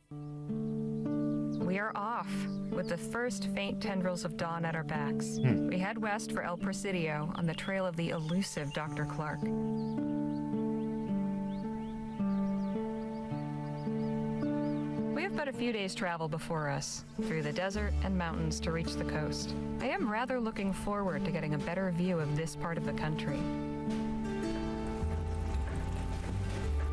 We are off, with the first faint tendrils of dawn at our backs. We head west for El Presidio on the trail of the elusive Dr. Clark. We have but a few days' travel before us, through the desert and mountains to reach the coast. I am rather looking forward to getting a better view of this part of the country.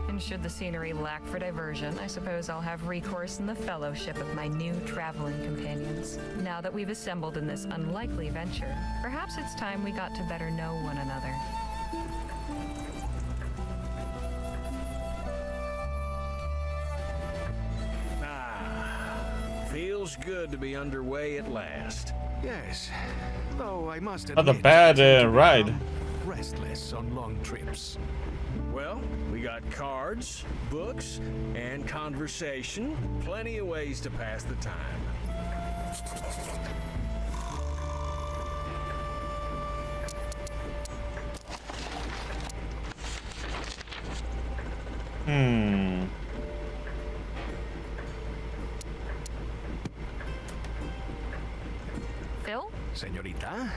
And should the scenery lack for diversion, I suppose I'll have recourse in the fellowship of my new traveling companions. Now that we've assembled in this unlikely venture, perhaps it's time we got to better know one another. Feels good to be underway at last. Yes, though I must Not admit, a bad ride. I'm restless on long trips. Well, we got cards, books, and conversation. Plenty of ways to pass the time. Phil? Señorita,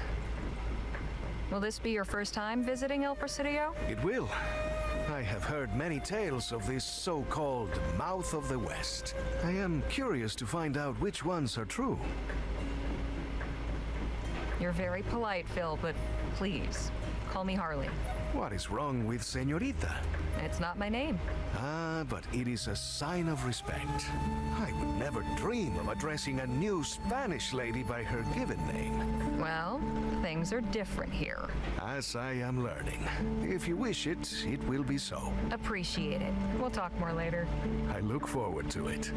Will this be your first time visiting El Presidio? it will. I have heard many tales of this so-called Mouth of the West. I am curious to find out which ones are true. You're very polite, Phil, but please, call me Harley. What is wrong with Señorita? It's not my name. Ah, but it is a sign of respect. I would never dream of addressing a new Spanish lady by her given name. Well, things are different here. As I am learning. If you wish it, it will be so. Appreciate it. We'll talk more later. I look forward to it.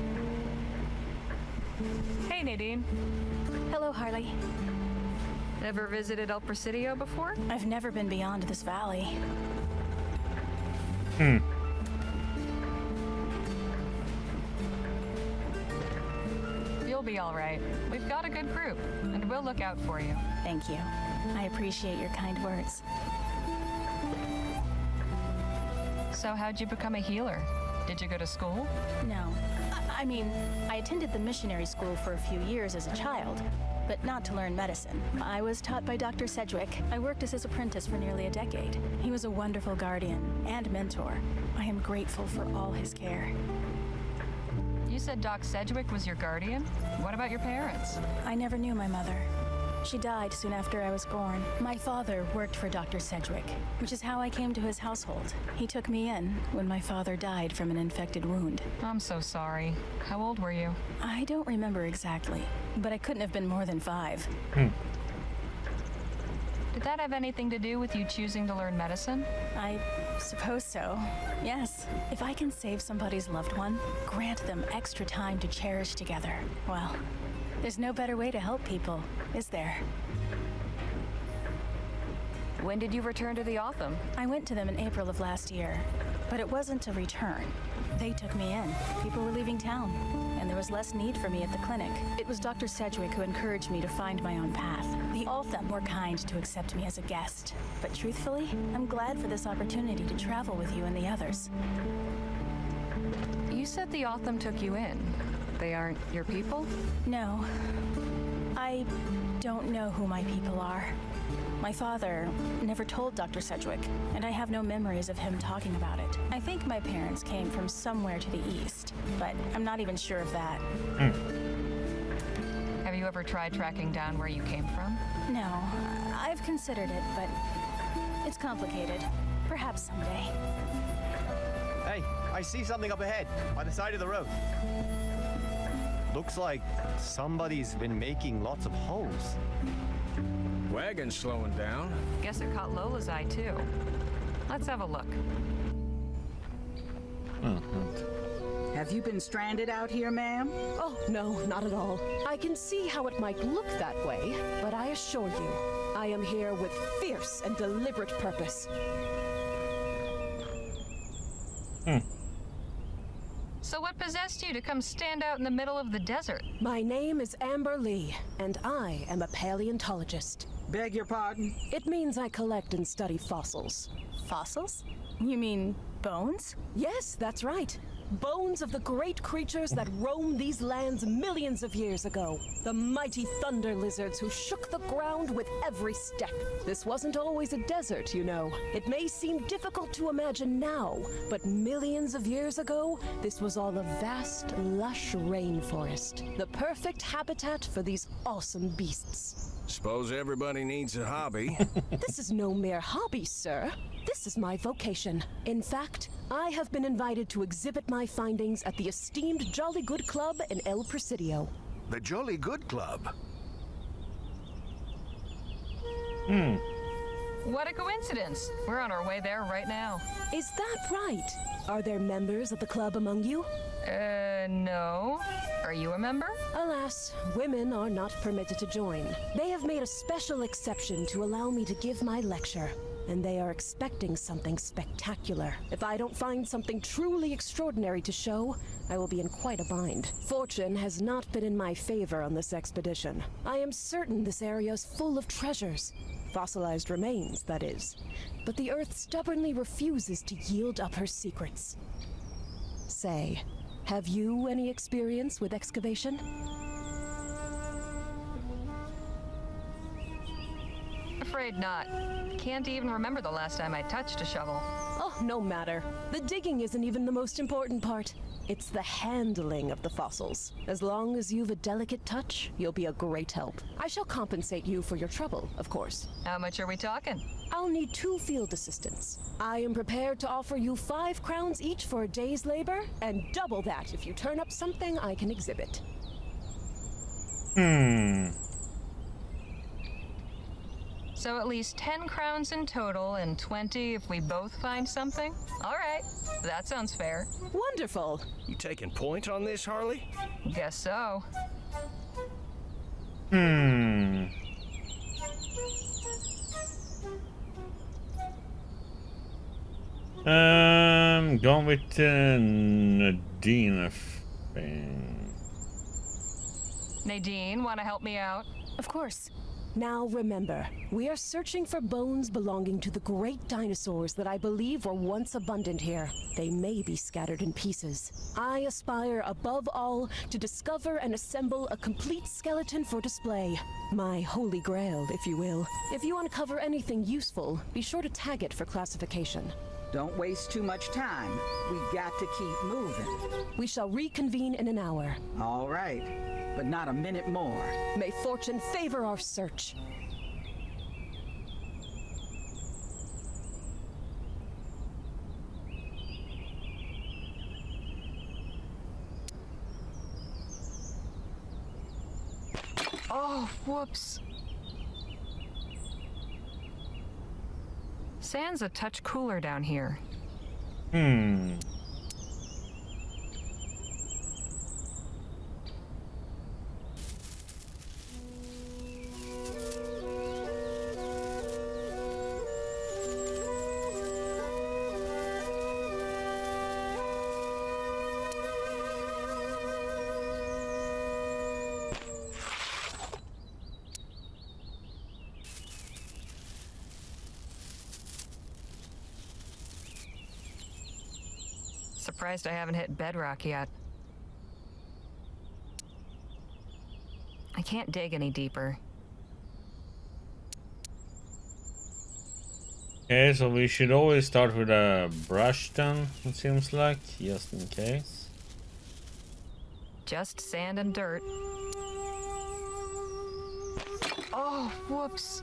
Hey, Nadine. Hello, Harley. Ever visited El Presidio before? I've never been beyond this valley. You'll be all right. We've got a good group, and we'll look out for you. Thank you. I appreciate your kind words. So how'd you become a healer? Did you go to school? No. I mean, I attended the missionary school for a few years as a child, but not to learn medicine. I was taught by Dr. Sedgwick. I worked as his apprentice for nearly a decade. He was a wonderful guardian and mentor. I am grateful for all his care. You said Doc Sedgwick was your guardian? What about your parents? I never knew my mother. She died soon after I was born. My father worked for Dr. Sedgwick, which is how I came to his household. He took me in when my father died from an infected wound. I'm so sorry. How old were you? I don't remember exactly, but I couldn't have been more than 5. Did that have anything to do with you choosing to learn medicine? I suppose so. Yes. If I can save somebody's loved one, grant them extra time to cherish together, well, there's no better way to help people, is there? When did you return to the Otham? I went to them in April of last year, but it wasn't a return. They took me in. People were leaving town, and there was less need for me at the clinic. It was Dr. Sedgwick who encouraged me to find my own path. The Otham were kind to accept me as a guest, but truthfully, I'm glad for this opportunity to travel with you and the others. You said the Otham took you in. They aren't your people? No. I don't know who my people are. My father never told Dr. Sedgwick, and I have no memories of him talking about it. I think my parents came from somewhere to the east, but I'm not even sure of that. Have you ever tried tracking down where you came from? No, I've considered it, but it's complicated. Perhaps someday. Hey, I see something up ahead, by the side of the road. Looks like somebody's been making lots of holes. Wagon's slowing down. Guess it caught Lola's eye, too. Let's have a look. Have you been stranded out here, ma'am? Oh, no, not at all. I can see how it might look that way, but I assure you, I am here with fierce and deliberate purpose. So what possessed you to come stand out in the middle of the desert? My name is Amber Lee, and I am a paleontologist. Beg your pardon? It means I collect and study fossils. Fossils? You mean Bones? Yes, that's right. Bones of the great creatures that roamed these lands millions of years ago. The mighty thunder lizards who shook the ground with every step. This wasn't always a desert, you know. It may seem difficult to imagine now, but millions of years ago, this was all a vast, lush rainforest. The perfect habitat for these awesome beasts. Suppose everybody needs a hobby. This is no mere hobby, sir. This is my vocation. In fact, I have been invited to exhibit my findings at the esteemed Jolly Good Club in El Presidio. The Jolly Good Club. What a coincidence. We're on our way there right now. Is that right? Are there members of the club among you? No. Are you a member? Alas, women are not permitted to join. They have made a special exception to allow me to give my lecture. And they are expecting something spectacular. If I don't find something truly extraordinary to show, I will be in quite a bind. Fortune has not been in my favor on this expedition. I am certain this area is full of treasures. Fossilized remains, that is. But the Earth stubbornly refuses to yield up her secrets. Say, have you any experience with excavation? Afraid not. Can't even remember the last time I touched a shovel. Oh, no matter. The digging isn't even the most important part. It's the handling of the fossils. As long as you've a delicate touch, you'll be a great help. I shall compensate you for your trouble, of course. How much are we talking? I'll need 2 field assistants. I am prepared to offer you 5 crowns each for a day's labor, and double that if you turn up something I can exhibit. So at least 10 crowns in total and 20 if we both find something? All right, that sounds fair. Wonderful. You taking point on this, Harley? Guess so. Going with Nadine, I think. Nadine, want to help me out? Of course. Now remember, we are searching for bones belonging to the great dinosaurs that I believe were once abundant here. They may be scattered in pieces. I aspire above all to discover and assemble a complete skeleton for display. My holy grail, if you will. If you uncover anything useful, be sure to tag it for classification. Don't waste too much time. We got to keep moving. We shall reconvene in an hour. All right, but not a minute more. May fortune favor our search. Oh, whoops. Sand's a touch cooler down here. Surprised I haven't hit bedrock yet. I can't dig any deeper. Okay, so we should always start with a brush then, it seems like, just in case. Just sand and dirt. Oh, whoops.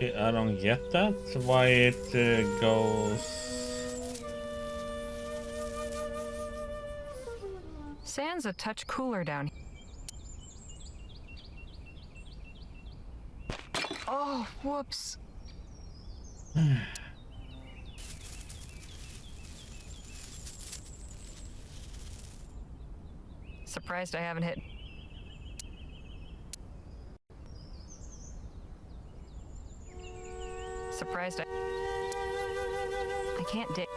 I don't get that, why it goes... Sand's a touch cooler down here. Oh, whoops. Surprised I haven't hit. Surprised I can't dig.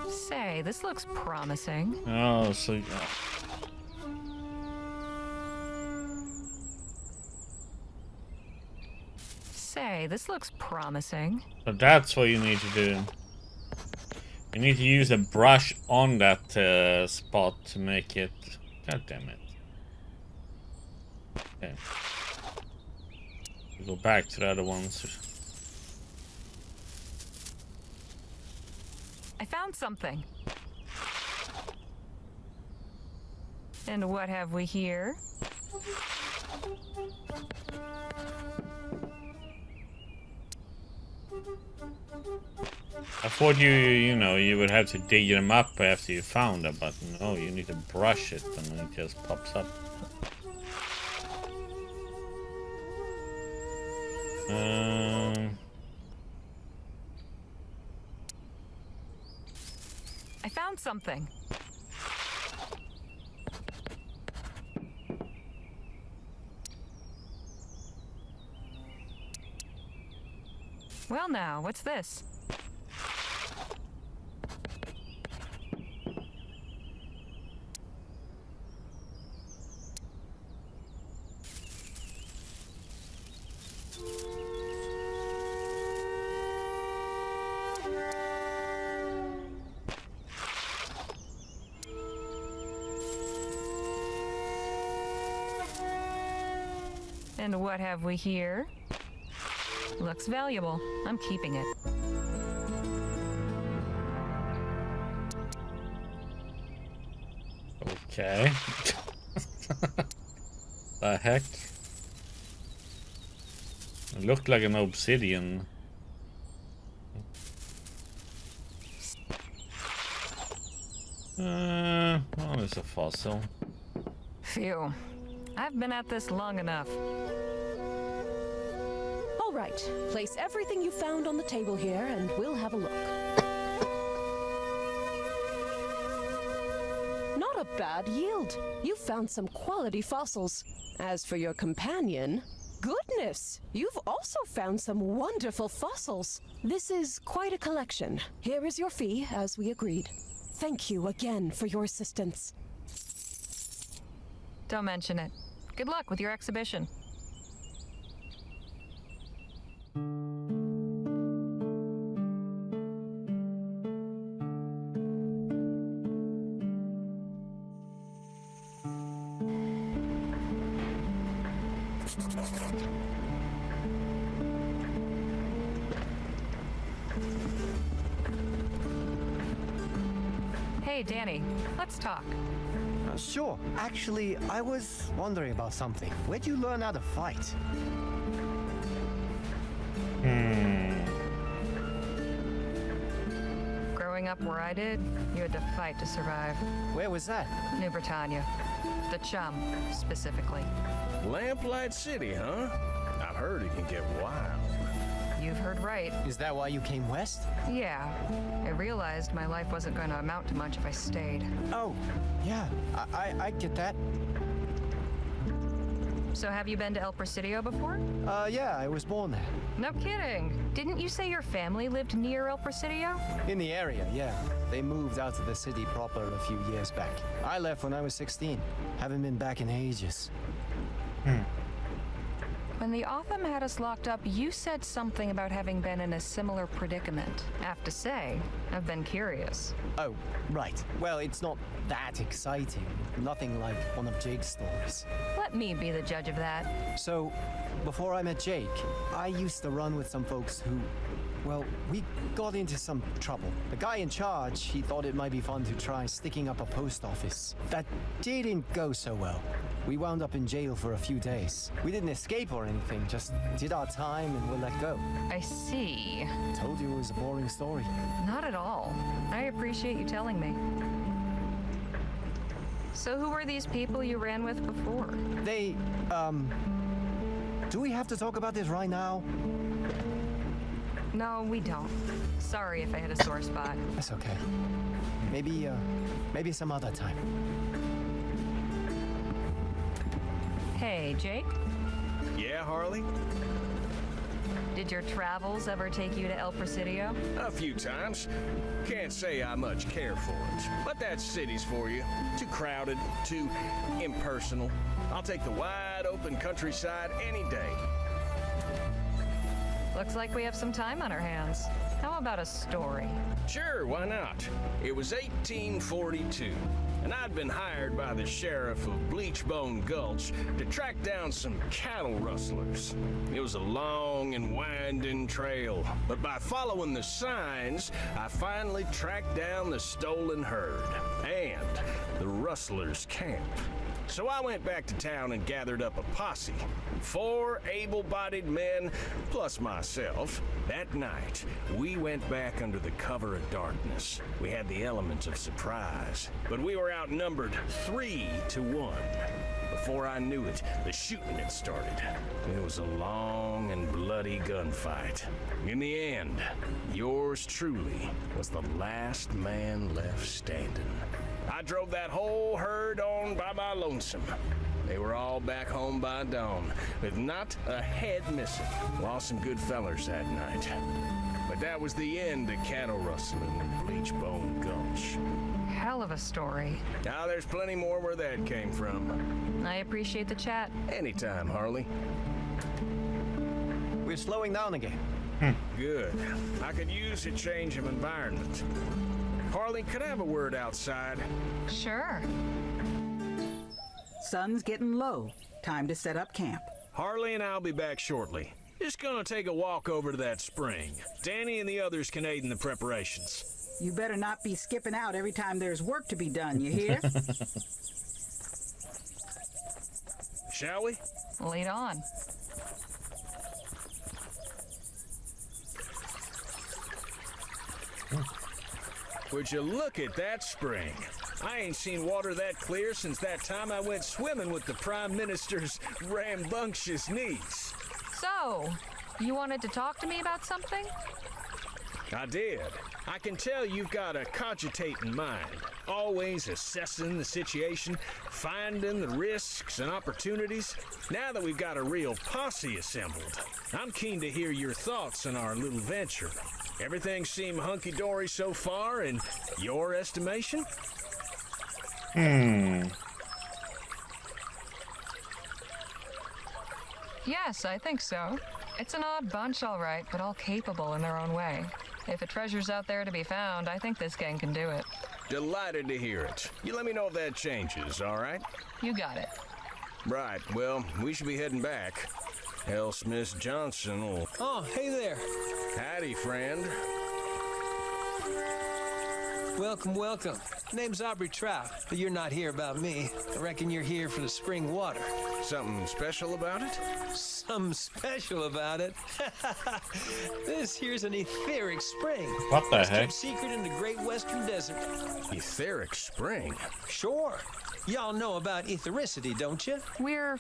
Say, this looks promising. Oh, so Okay, this looks promising. So that's what you need to do. You need to use a brush on that spot to make it... God damn it. Okay. We go back to the other ones. I found something. And what have we here? I thought you would have to dig them up after you found them, but no, you need to brush it and it just pops up. I found something. Well now, what's this? And what have we here? Looks valuable. I'm keeping it. Okay. The heck? It looked like an obsidian. Well, it's a fossil. Phew. I've been at this long enough. All right, place everything you found on the table here, and we'll have a look. Not a bad yield. You found some quality fossils. As for your companion, goodness, you've also found some wonderful fossils. This is quite a collection. Here is your fee, as we agreed. Thank you again for your assistance. Don't mention it. Good luck with your exhibition. Hey, Danny, let's talk. Sure. Actually, I was wondering about something. Where'd you learn how to fight? Growing up where I did, you had to fight to survive. Where was that? New Britannia. The Chum, specifically. Lamplight City, huh? I've heard it can get wild. You've heard right. Is that why you came west? Yeah. I realized my life wasn't going to amount to much if I stayed. Oh, yeah. I get that. So have you been to El Presidio before? Yeah, I was born there. No kidding. Didn't you say your family lived near El Presidio? In the area, yeah. They moved out to the city proper a few years back. I left when I was 16. Haven't been back in ages. When the Otham had us locked up, you said something about having been in a similar predicament. I have to say, I've been curious. Oh, right. Well, it's not that exciting. Nothing like one of Jake's stories. Let me be the judge of that. So, before I met Jake, I used to run with some folks who, well, we got into some trouble. The guy in charge, he thought it might be fun to try sticking up a post office. That didn't go so well. We wound up in jail for a few days. We didn't escape or anything, just did our time and were let go. I see. Told you it was a boring story. Not at all. I appreciate you telling me. So who were these people you ran with before? They, do we have to talk about this right now? No, we don't. Sorry if I hit a sore spot. That's okay. Maybe some other time. Hey, Jake? Yeah, Harley? Did your travels ever take you to El Presidio? A few times. Can't say I much care for it. But that city's for you. Too crowded, too impersonal. I'll take the wide open countryside any day. Looks like we have some time on our hands. How about a story? Sure, why not? It was 1842, and I'd been hired by the sheriff of Bleachbone Gulch to track down some cattle rustlers. It was a long and winding trail, but by following the signs, I finally tracked down the stolen herd and the rustlers' camp. So I went back to town and gathered up a posse. 4 able-bodied men, plus myself. That night, we went back under the cover of darkness. We had the element of surprise, but we were outnumbered 3-1. Before I knew it, the shooting had started. It was a long and bloody gunfight. In the end, yours truly was the last man left standing. I drove that whole herd on by my lonesome. They were all back home by dawn, with not a head missing. Lost some good fellers that night. But that was the end of cattle rustling in Bleachbone Gulch. Hell of a story. Now there's plenty more where that came from. I appreciate the chat. Anytime, Harley. We're slowing down again. Good. I could use a change of environment. Harley, could I have a word outside? Sure. Sun's getting low. Time to set up camp. Harley and I'll be back shortly. Just gonna take a walk over to that spring. Danny and the others can aid in the preparations. You better not be skipping out every time there's work to be done, you hear? Shall we? Lead on. Would you look at that spring? I ain't seen water that clear since that time I went swimming with the Prime Minister's rambunctious niece. So, you wanted to talk to me about something? I did. I can tell you've got a cogitating mind, always assessing the situation, finding the risks and opportunities. Now that we've got a real posse assembled, I'm keen to hear your thoughts on our little venture. Everything seem hunky-dory so far in your estimation? Yes, I think so. It's an odd bunch, all right, but all capable in their own way. If a treasure's out there to be found, I think this gang can do it. Delighted to hear it. You let me know if that changes, all right? You got it. Right, well, we should be heading back. L. Smith Johnson will... Oh, hey there. Howdy, friend. Welcome, welcome. Name's Aubrey Trout, but you're not here about me. I reckon you're here for the spring water. Something special about it? Something special about it? This here's an etheric spring. What the It's heck? kept secret in the Great Western Desert. Etheric spring. Sure. Y'all know about ethericity, don't you? We're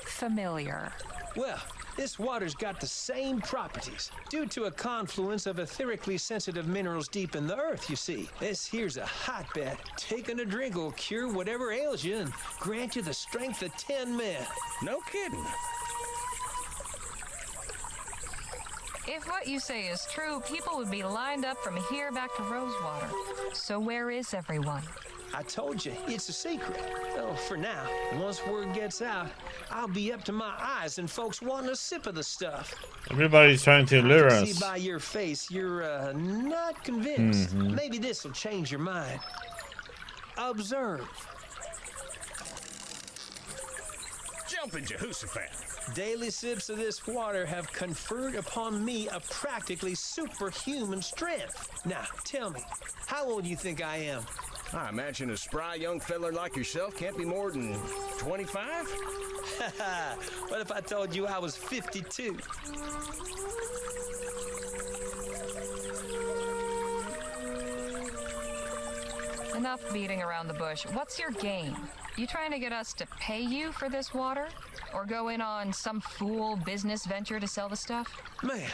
familiar. Well, this water's got the same properties due to a confluence of etherically sensitive minerals deep in the earth, you see. This here's a hotbed. Taking a drink will cure whatever ails you and grant you the strength of 10 men. No kidding. If what you say is true, people would be lined up from here back to Rosewater. So where is everyone? I told you, it's a secret. Well, for now, once word gets out, I'll be up to my eyes in folks wanting a sip of the stuff. Everybody's trying to lure I can us. see by your face you're not convinced. Mm-hmm. Maybe this will change your mind. Observe. Jumping Jehoshaphat. Daily sips of this water have conferred upon me a practically superhuman strength. Now, tell me, how old do you think I am? I imagine a spry young feller like yourself can't be more than 25? What if I told you I was 52? Enough beating around the bush. What's your game? You trying to get us to pay you for this water? Or go in on some fool business venture to sell the stuff? Man,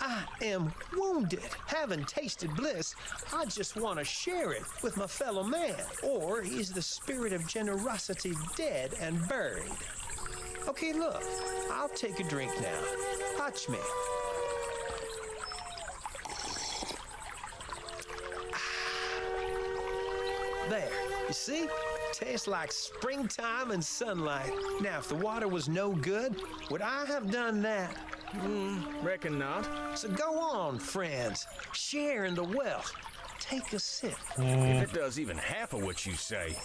I am wounded. Haven't tasted bliss. I just want to share it with my fellow man. Or is the spirit of generosity dead and buried? Okay, look, I'll take a drink now. Watch me. There, you see? Tastes like springtime and sunlight. Now, if the water was no good, would I have done that? Reckon not. So go on, friends. Share in the wealth. Take a sip. If it does even half of what you say.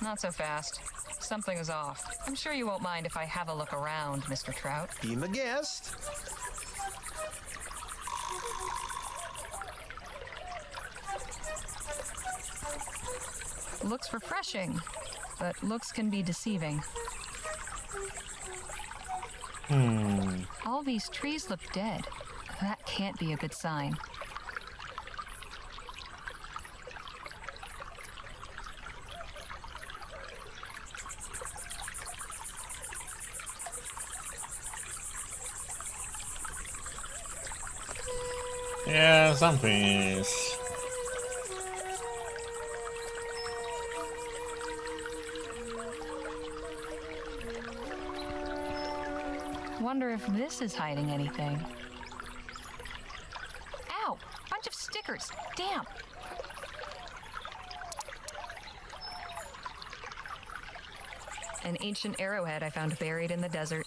Not so fast. Something is off. I'm sure you won't mind if I have a look around, Mr. Trout. Be my guest. Looks refreshing, but looks can be deceiving. All these trees look dead. That can't be a good sign. Yeah, something is. Wonder if this is hiding anything. Ow! Bunch of stickers. Damn! An ancient arrowhead I found buried in the desert.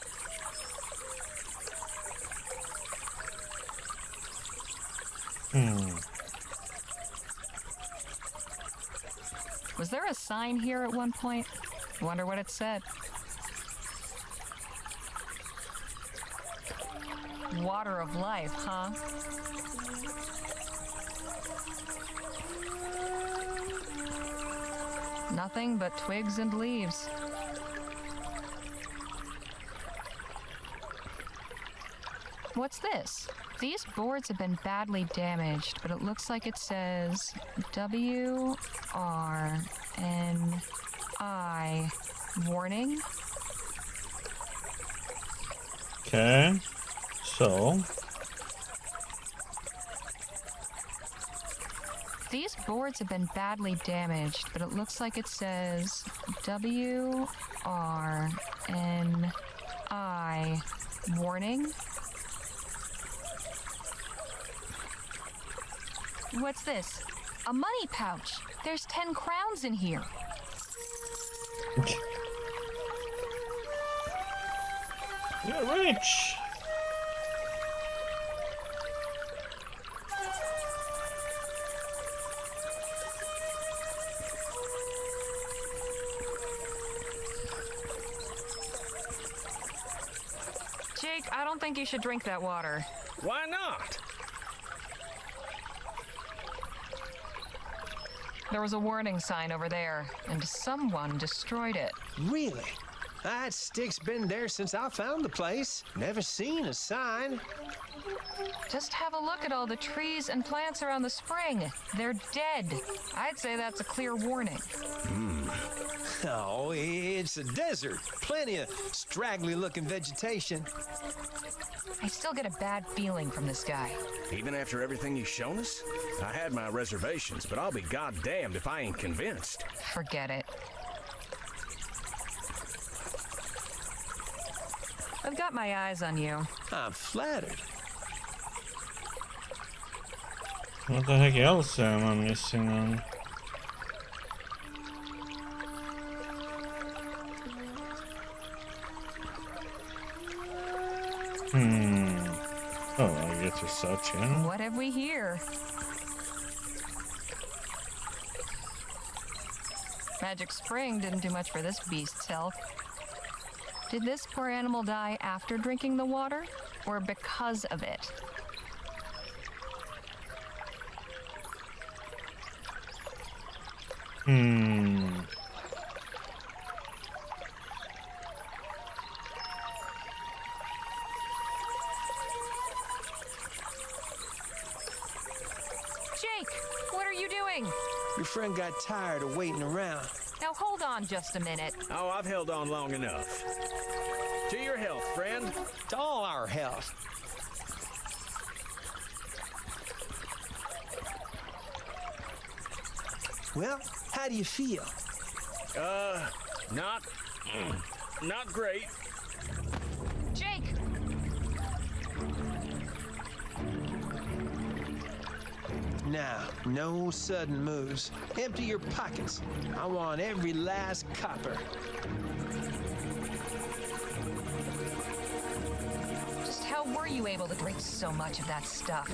Was there a sign here at one point? Wonder what it said. Water of life, huh? Nothing but twigs and leaves. What's this? These boards have been badly damaged, but it looks like it says WRNI warning. Okay. So. These boards have been badly damaged, but it looks like it says WRNI warning. What's this? A money pouch. There's 10 crowns in here. You're rich. Jake, I don't think you should drink that water. Why not? There was a warning sign over there, and someone destroyed it. Really? That stick's been there since I found the place. Never seen a sign. Just have a look at all the trees and plants around the spring. They're dead. I'd say that's a clear warning. Oh, it's a desert. Plenty of straggly-looking vegetation. I still get a bad feeling from this guy. Even after everything you've shown us? I had my reservations, but I'll be goddamned if I ain't convinced. Forget it. I've got my eyes on you. I'm flattered. What the heck else am I missing on? Oh, I get to search here. What have we here? Magic Spring didn't do much for this beast's health. Did this poor animal die after drinking the water, or because of it? Jake, what are you doing? Your friend got tired of waiting around. Now hold on just a minute. Oh, I've held on long enough. To your health, friend. To all our health. Well, how do you feel? Not great. Now, no sudden moves. Empty your pockets. I want every last copper. Just how were you able to drink so much of that stuff?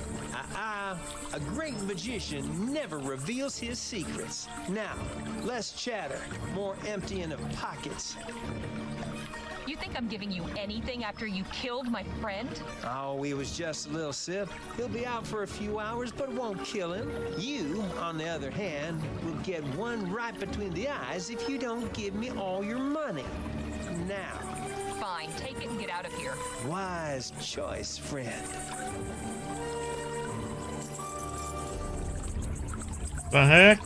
A great magician never reveals his secrets. Now, less chatter, more emptying of pockets. You think I'm giving you anything after you killed my friend? Oh, it was just a little sip. He'll be out for a few hours, but it won't kill him. You, on the other hand, will get one right between the eyes if you don't give me all your money. Now. Fine, take it and get out of here. Wise choice, friend. The heck?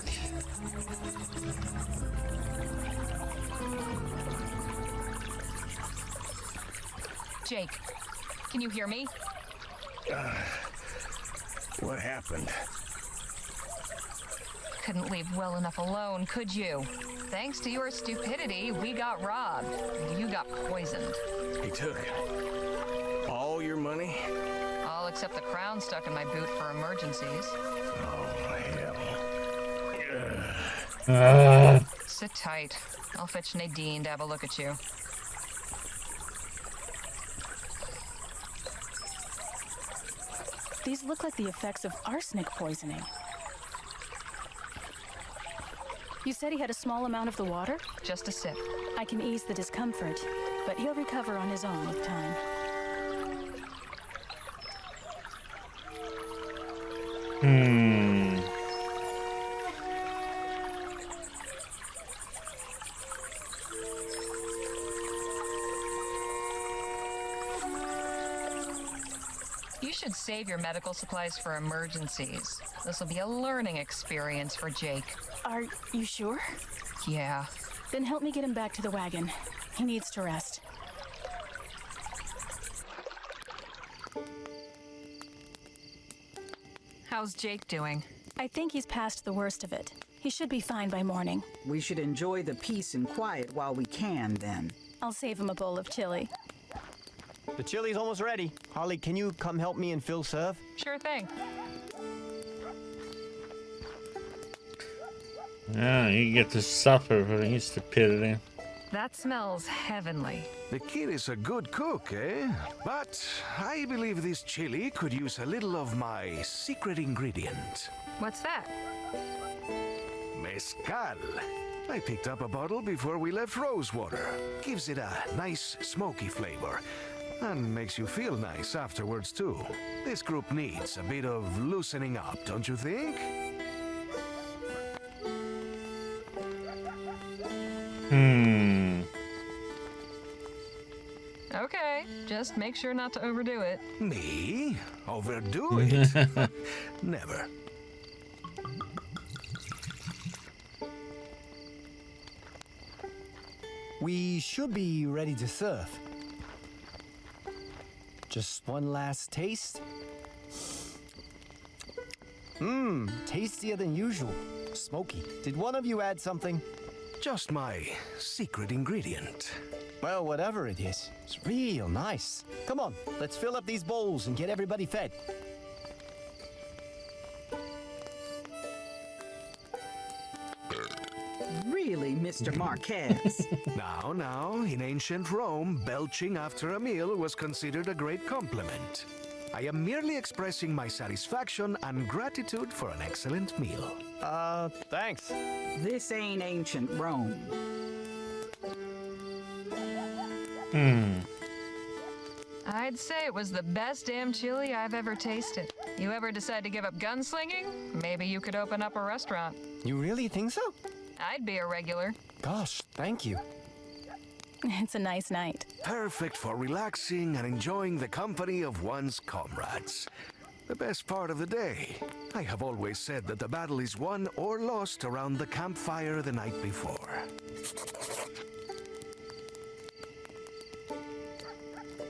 Jake, can you hear me? What happened? Couldn't leave well enough alone, could you? Thanks to your stupidity, we got robbed. And you got poisoned. He took all your money? All except the crown stuck in my boot for emergencies. Oh, hell. Sit tight. I'll fetch Nadine to have a look at you. These look like the effects of arsenic poisoning. You said he had a small amount of the water? Just a sip. I can ease the discomfort, but he'll recover on his own with time. You should save your medical supplies for emergencies. This will be a learning experience for Jake. Are you sure? Yeah. Then help me get him back to the wagon. He needs to rest. How's Jake doing? I think he's past the worst of it. He should be fine by morning. We should enjoy the peace and quiet while we can, then. I'll save him a bowl of chili. The chili's almost ready. Harley, can you come help me and Phil serve? Sure thing. Yeah, you get to suffer for his stupidity. That smells heavenly. The kid is a good cook, eh? But I believe this chili could use a little of my secret ingredient. What's that? Mezcal. I picked up a bottle before we left Rosewater. Gives it a nice smoky flavor. And makes you feel nice afterwards, too. This group needs a bit of loosening up, don't you think? Okay, just make sure not to overdo it. Me? Overdo it? Never. We should be ready to serve. Just one last taste. Tastier than usual. Smoky. Did one of you add something? Just my secret ingredient. Well, whatever it is, it's real nice. Come on, let's fill up these bowls and get everybody fed. Really, Mr. Marquez? Now, in ancient Rome, belching after a meal was considered a great compliment. I am merely expressing my satisfaction and gratitude for an excellent meal. Thanks. This ain't ancient Rome. I'd say it was the best damn chili I've ever tasted. You ever decide to give up gunslinging? Maybe you could open up a restaurant. You really think so? I'd be a regular. Gosh, thank you. It's a nice night. Perfect for relaxing and enjoying the company of one's comrades. The best part of the day. I have always said that the battle is won or lost around the campfire the night before.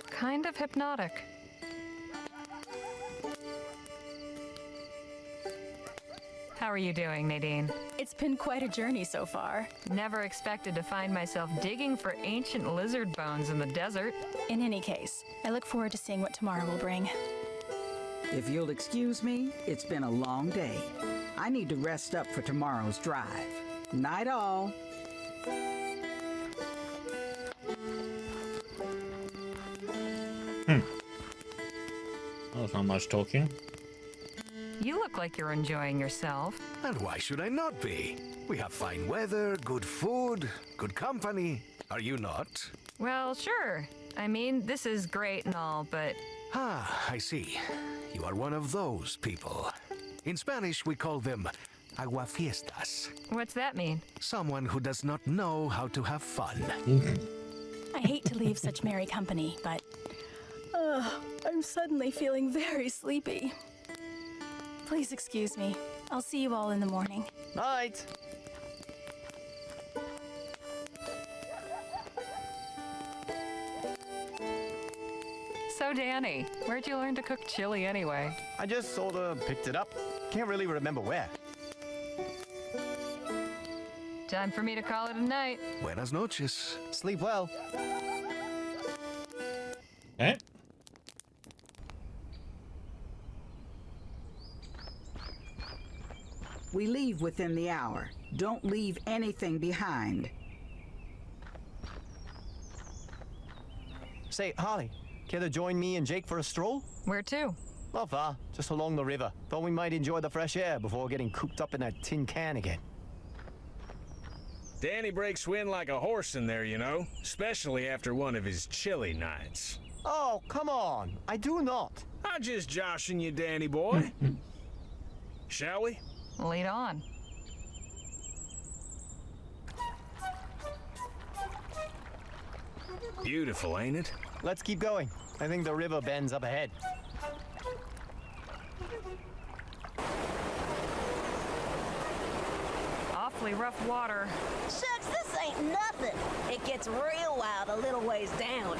Kind of hypnotic. How are you doing, Nadine? It's been quite a journey so far. Never expected to find myself digging for ancient lizard bones in the desert. In any case, I look forward to seeing what tomorrow will bring. If you'll excuse me, it's been a long day. I need to rest up for tomorrow's drive. Night all. That was not much talking. You look like you're enjoying yourself. And why should I not be? We have fine weather, good food, good company. Are you not? Well, sure. I mean, this is great and all, but Ah, I see. You are one of those people. In Spanish, we call them aguafiestas. what's that mean? Someone who does not know how to have fun. I hate to leave such merry company, but I'm suddenly feeling very sleepy. Please excuse me. I'll see you all in the morning. Night. So, Danny, where'd you learn to cook chili anyway? I just sort of picked it up. Can't really remember where. Time for me to call it a night. Buenas noches. Sleep well. Okay. We leave within the hour. Don't leave anything behind. Say, Harley, care to join me and Jake for a stroll? Where to? Not far, just along the river. Thought we might enjoy the fresh air before getting cooped up in that tin can again. Danny breaks wind like a horse in there, you know, especially after one of his chilly nights. Oh, come on. I do not. I'm just joshing you, Danny boy. Shall we? Lead on. Beautiful, ain't it? Let's keep going. I think the river bends up ahead. Awfully rough water. Shucks, this ain't nothing. It gets real wild a little ways down.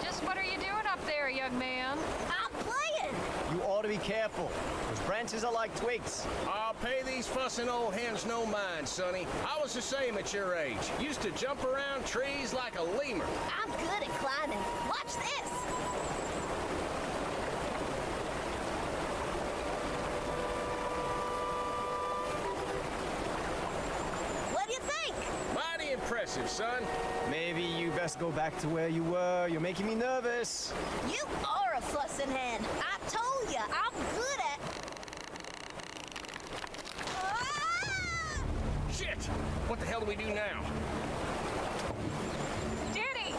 Just what are you doing up there, young man? I'm playing. You ought to be careful. Those branches are like twigs. I'll pay these fussing old hens no mind, Sonny. I was the same at your age. Used to jump around trees like a lemur. I'm good at climbing. Watch this. What do you think? Mighty impressive, son. Maybe you best go back to where you were. You're making me nervous. You are a fussing hen. I told you, I'm good at... Ah! Shit! What the hell do we do now? Danny!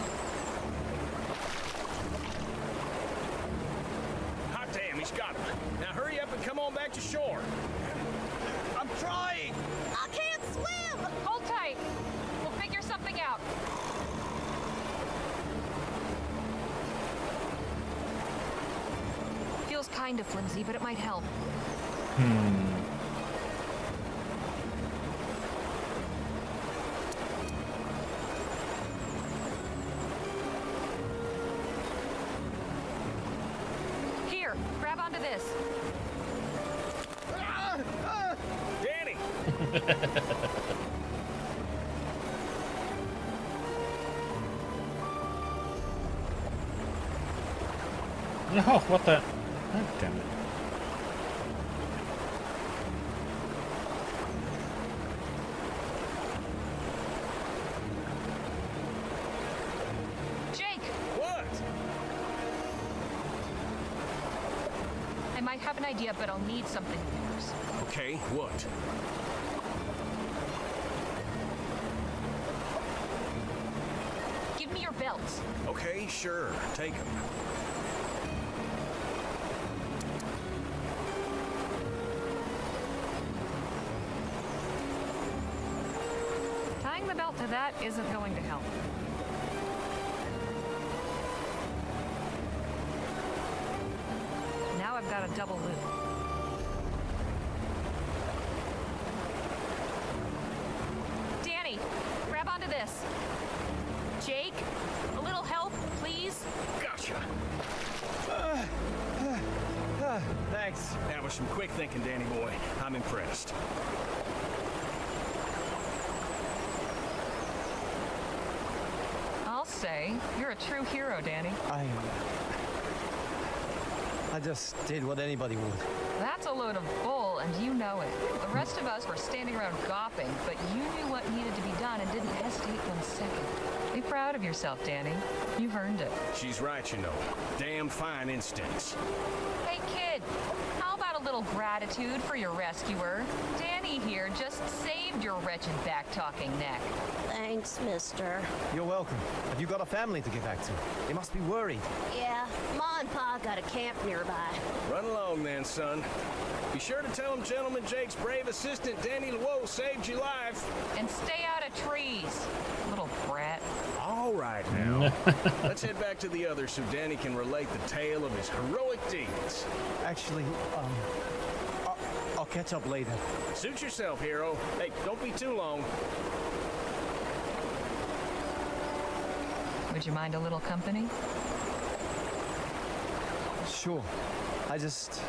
Hot damn, he's got him. Now hurry up and come on back to shore. I'm trying. I can't swim! Hold tight. We'll figure something out. Feels kind of flimsy, but it might help. Here, grab onto this. Danny! No, what the? God damn it. Jake, What? I might have an idea, but I'll need something first. Okay, what? Give me your belts. Okay, sure. Take him. Tying the belt to that isn't going to help. Now I've got a double loop. Danny, grab onto this. Jake, a little help, please? Gotcha. Thanks. That was some quick thinking, Danny boy. I'm impressed. I'll say, you're a true hero, Danny. I just did what anybody would. That's a load of bull, and you know it. The rest of us were standing around gawping, but you knew what needed to be done and didn't hesitate 1 second. Be proud of yourself, Danny. You've earned it. She's right, you know. Damn fine instincts. Hey, kid, how about a little gratitude for your rescuer? Danny here just saved your wretched back-talking neck. Thanks, mister. You're welcome. Have you got a family to get back to? They must be worried. Yeah, Ma and Pa got a camp nearby. Run along then, son. Be sure to tell him Gentleman Jake's brave assistant, Danny Luo, saved your life. And stay out of trees, little brat. All right now. Let's head back to the others so Danny can relate the tale of his heroic deeds. Actually, I'll catch up later. Suit yourself, hero. Hey, don't be too long. Would you mind a little company? Sure. I just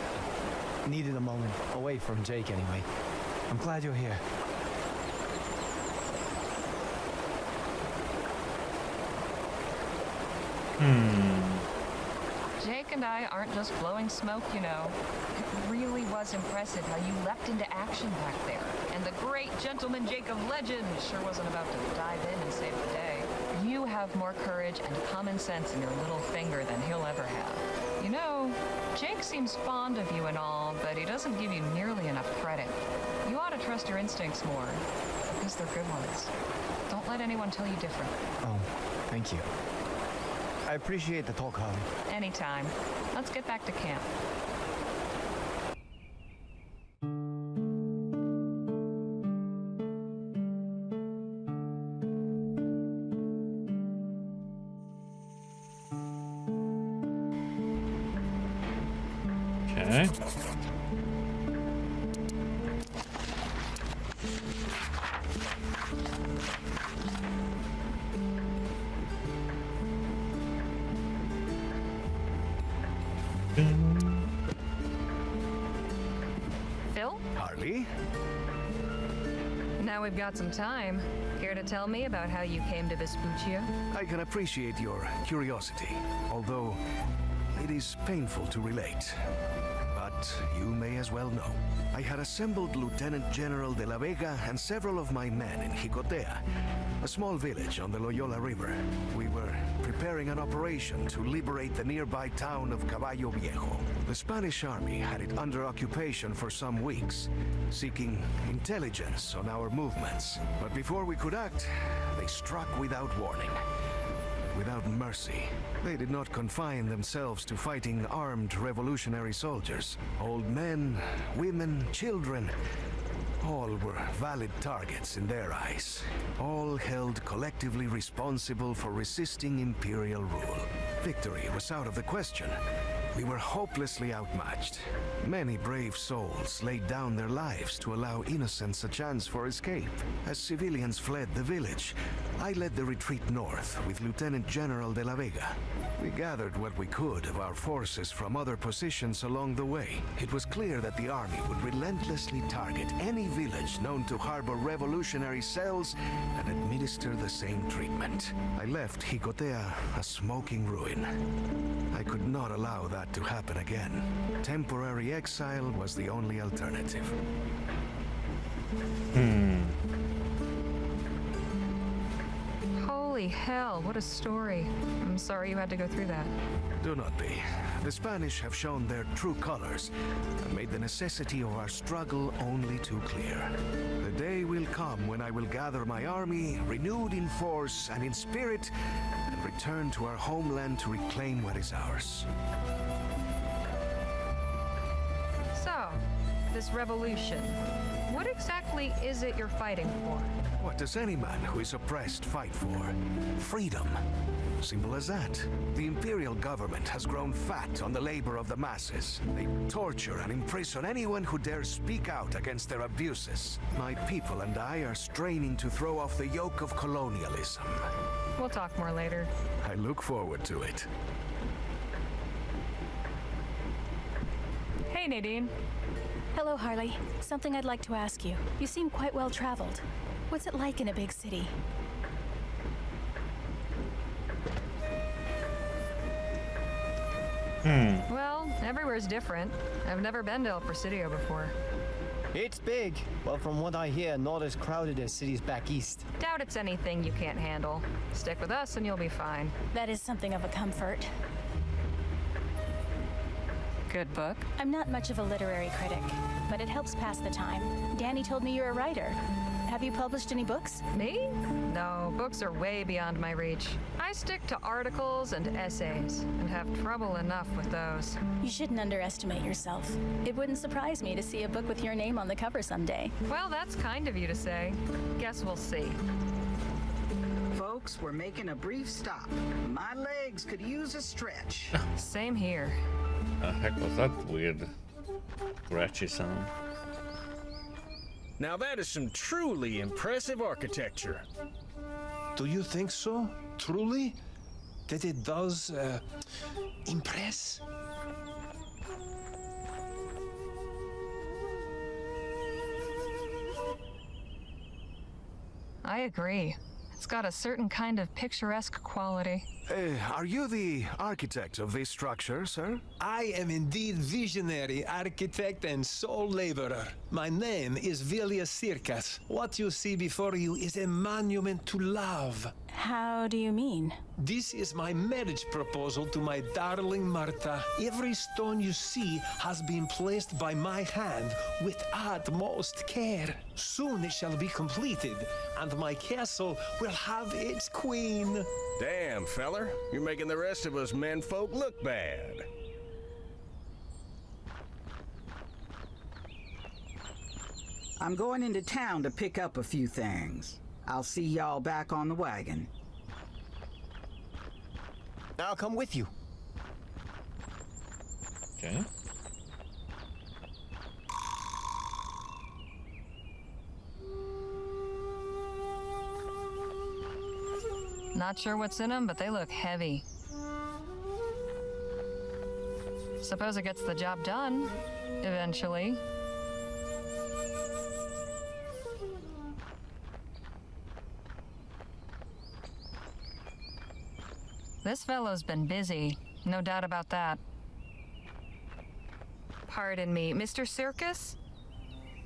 needed a moment away from Jake anyway. I'm glad you're here. Jake and I aren't just blowing smoke, you know. It really was impressive how you leapt into action back there. And the great gentleman Jake of legend sure wasn't about to dive in and save the day. You have more courage and common sense in your little finger than he'll ever have. You know, Jake seems fond of you and all, but he doesn't give you nearly enough credit. You ought to trust your instincts more, because they're good ones. Don't let anyone tell you different. Oh, thank you. I appreciate the talk, Harley. Anytime. Let's get back to camp. Okay. Phil? Harley? Now we've got some time. Care to tell me about how you came to Vespuccia? I can appreciate your curiosity, although it is painful to relate. But you may as well know. I had assembled Lieutenant General de la Vega and several of my men in Jicotea, a small village on the Loyola River. We were preparing an operation to liberate the nearby town of Caballo Viejo. The Spanish army had it under occupation for some weeks, seeking intelligence on our movements. But before we could act, they struck without warning, without mercy. They did not confine themselves to fighting armed revolutionary soldiers. Old men, women, children, all were valid targets in their eyes. All held collectively responsible for resisting imperial rule. Victory was out of the question. We were hopelessly outmatched. Many brave souls laid down their lives to allow innocents a chance for escape. As civilians fled the village, I led the retreat north with Lieutenant General de la Vega. We gathered what we could of our forces from other positions along the way. It was clear that the army would relentlessly target any village known to harbor revolutionary cells and administer the same treatment. I left Jicotea a smoking ruin. I could not allow that to happen again. Temporary exile was the only alternative. Holy hell, what a story. I'm sorry you had to go through that. Do not be. The Spanish have shown their true colors and made the necessity of our struggle only too clear. The day will come when I will gather my army, renewed in force and in spirit, and return to our homeland to reclaim what is ours. So, this revolution, what exactly is it you're fighting for? What does any man who is oppressed fight for? Freedom. Simple as that. The imperial government has grown fat on the labor of the masses. They torture and imprison anyone who dares speak out against their abuses. My people and I are straining to throw off the yoke of colonialism. We'll talk more later. I look forward to it. Hey, Nadine. Hello, Harley. Something I'd like to ask you. You seem quite well traveled. What's it like in a big city? Well, everywhere's different. I've never been to El Presidio before. It's big. Well, from what I hear, not as crowded as cities back east. Doubt it's anything you can't handle. Stick with us and you'll be fine. That is something of a comfort. Good book? I'm not much of a literary critic, but it helps pass the time. Danny told me you're a writer. Have you published any books? Me? No, books are way beyond my reach. I stick to articles and essays, and have trouble enough with those. You shouldn't underestimate yourself. It wouldn't surprise me to see a book with your name on the cover someday. Well, that's kind of you to say. Guess we'll see. Folks, we're making a brief stop. My legs could use a stretch. Same here. The heck was that weird scratchy sound? Now that is some truly impressive architecture. Do you think so? Truly? That it does, impress? I agree. It's got a certain kind of picturesque quality. Are you the architect of this structure, sir? I am indeed visionary, architect, and sole laborer. My name is Villius Circus. What you see before you is a monument to love. How do you mean? This is my marriage proposal to my darling Martha. Every stone you see has been placed by my hand with utmost care. Soon it shall be completed, and my castle will have its queen. Damn, feller. You're making the rest of us menfolk look bad. I'm going into town to pick up a few things. I'll see y'all back on the wagon. I'll come with you. Okay. Not sure what's in them, but they look heavy. Suppose it gets the job done, eventually. This fellow's been busy, no doubt about that. Pardon me, Mr. Circus?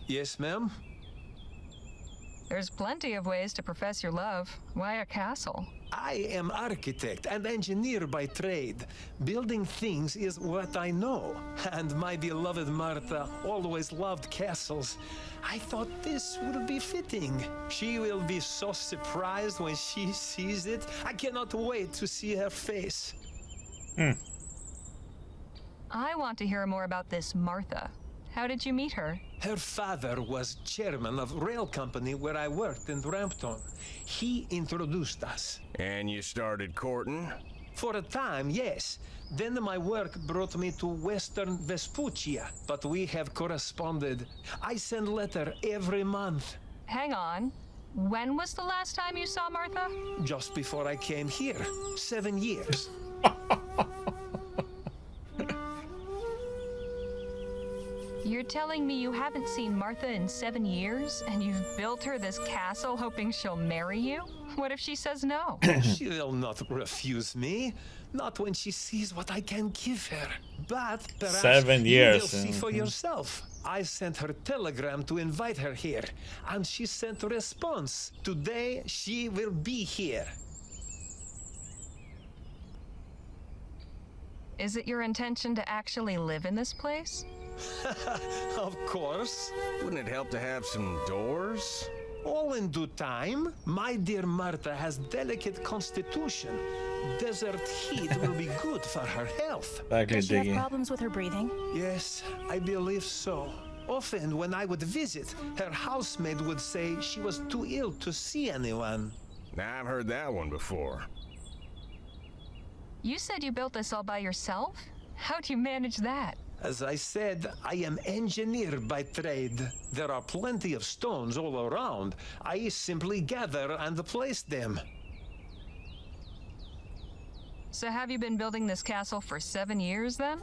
Yes, ma'am? There's plenty of ways to profess your love. Why a castle? I am architect and engineer by trade. Building things is what I know. And my beloved Martha always loved castles. I thought this would be fitting. She will be so surprised when she sees it. I cannot wait to see her face. I want to hear more about this Martha. How did you meet her? Her father was chairman of rail company where I worked in Rampton. He introduced us. And you started courting? For a time, yes. Then my work brought me to Western Vespuccia, but we have corresponded. I send letter every month. Hang on. When was the last time you saw Martha? Just before I came here. 7 years. You're telling me you haven't seen Martha in 7 years, and you've built her this castle hoping she'll marry you? What if she says no? She will not refuse me. Not when she sees what I can give her. But perhaps 7 you years. will see for yourself. I sent her telegram to invite her here, and she sent a response. Today she will be here. Is it your intention to actually live in this place? Of course. Wouldn't it help to have some doors? All in due time. My dear Martha has delicate constitution. Desert heat will be good for her health. Does she have problems with her breathing? Yes, I believe so. Often when I would visit, her housemaid would say she was too ill to see anyone. Now, I've heard that one before. You said you built this all by yourself? How'd you manage that? As I said, I am engineer by trade. There are plenty of stones all around. I simply gather and place them. So have you been building this castle for 7 years then?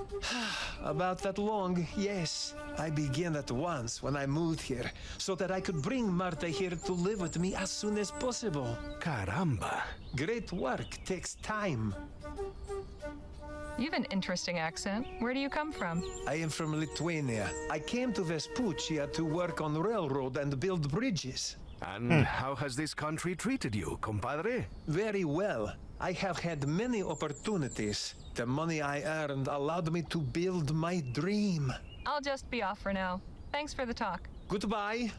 About that long, yes. I began at once when I moved here, so that I could bring Marta here to live with me as soon as possible. Caramba. Great work takes time. You've an interesting accent. Where do you come from? I am from Lithuania. I came to Vespuccia to work on the railroad and build bridges. And how has this country treated you, compadre? Very well. I have had many opportunities. The money I earned allowed me to build my dream. I'll just be off for now. Thanks for the talk. Goodbye.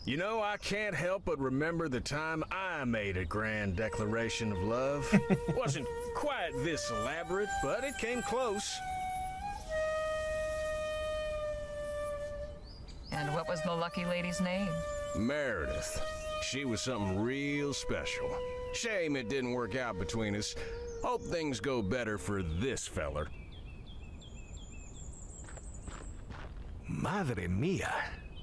You know, I can't help but remember the time I made a grand declaration of love. Wasn't quite this elaborate, but it came close. And what was the lucky lady's name? Meredith. She was something real special. Shame it didn't work out between us. Hope things go better for this feller. Madre mia.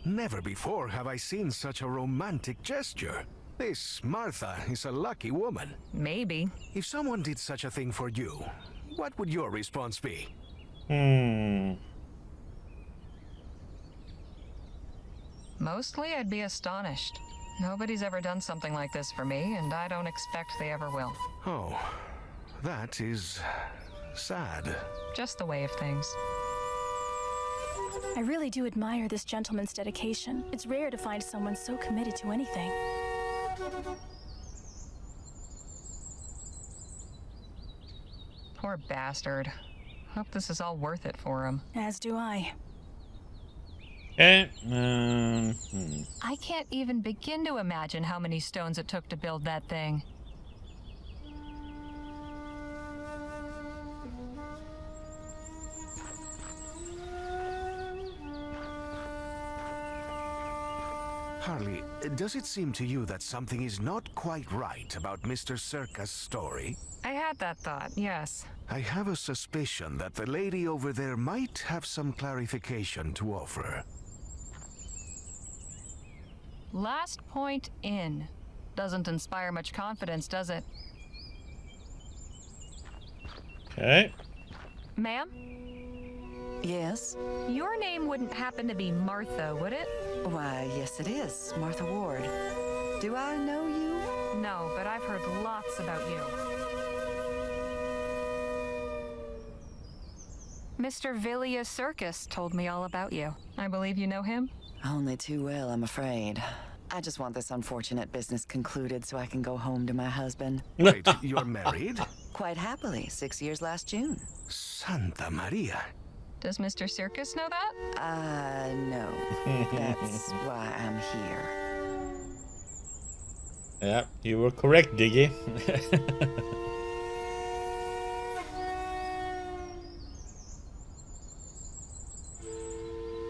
Never before have I seen such a romantic gesture. This Martha is a lucky woman. Maybe. If someone did such a thing for you, what would your response be? Mostly, I'd be astonished. Nobody's ever done something like this for me, and I don't expect they ever will. Oh, that is sad. Just the way of things. I really do admire this gentleman's dedication. It's rare to find someone so committed to anything. Poor bastard. Hope this is all worth it for him. As do I. Okay. I can't even begin to imagine how many stones it took to build that thing. Harley, does it seem to you that something is not quite right about Mr. Circus' story? I had that thought, yes. I have a suspicion that the lady over there might have some clarification to offer. Last point in. Doesn't inspire much confidence, does it? Okay. Ma'am? Yes? Your name wouldn't happen to be Martha, would it? Why, yes it is. Martha Ward. Do I know you? No, but I've heard lots about you. Mr. Villia Circus told me all about you. I believe you know him? Only too well, I'm afraid. I just want this unfortunate business concluded so I can go home to my husband. Wait, you're married? Quite happily, 6 years last June. Santa Maria. Does Mr. Circus know that? No. That's why I'm here. Yeah, you were correct, Diggy.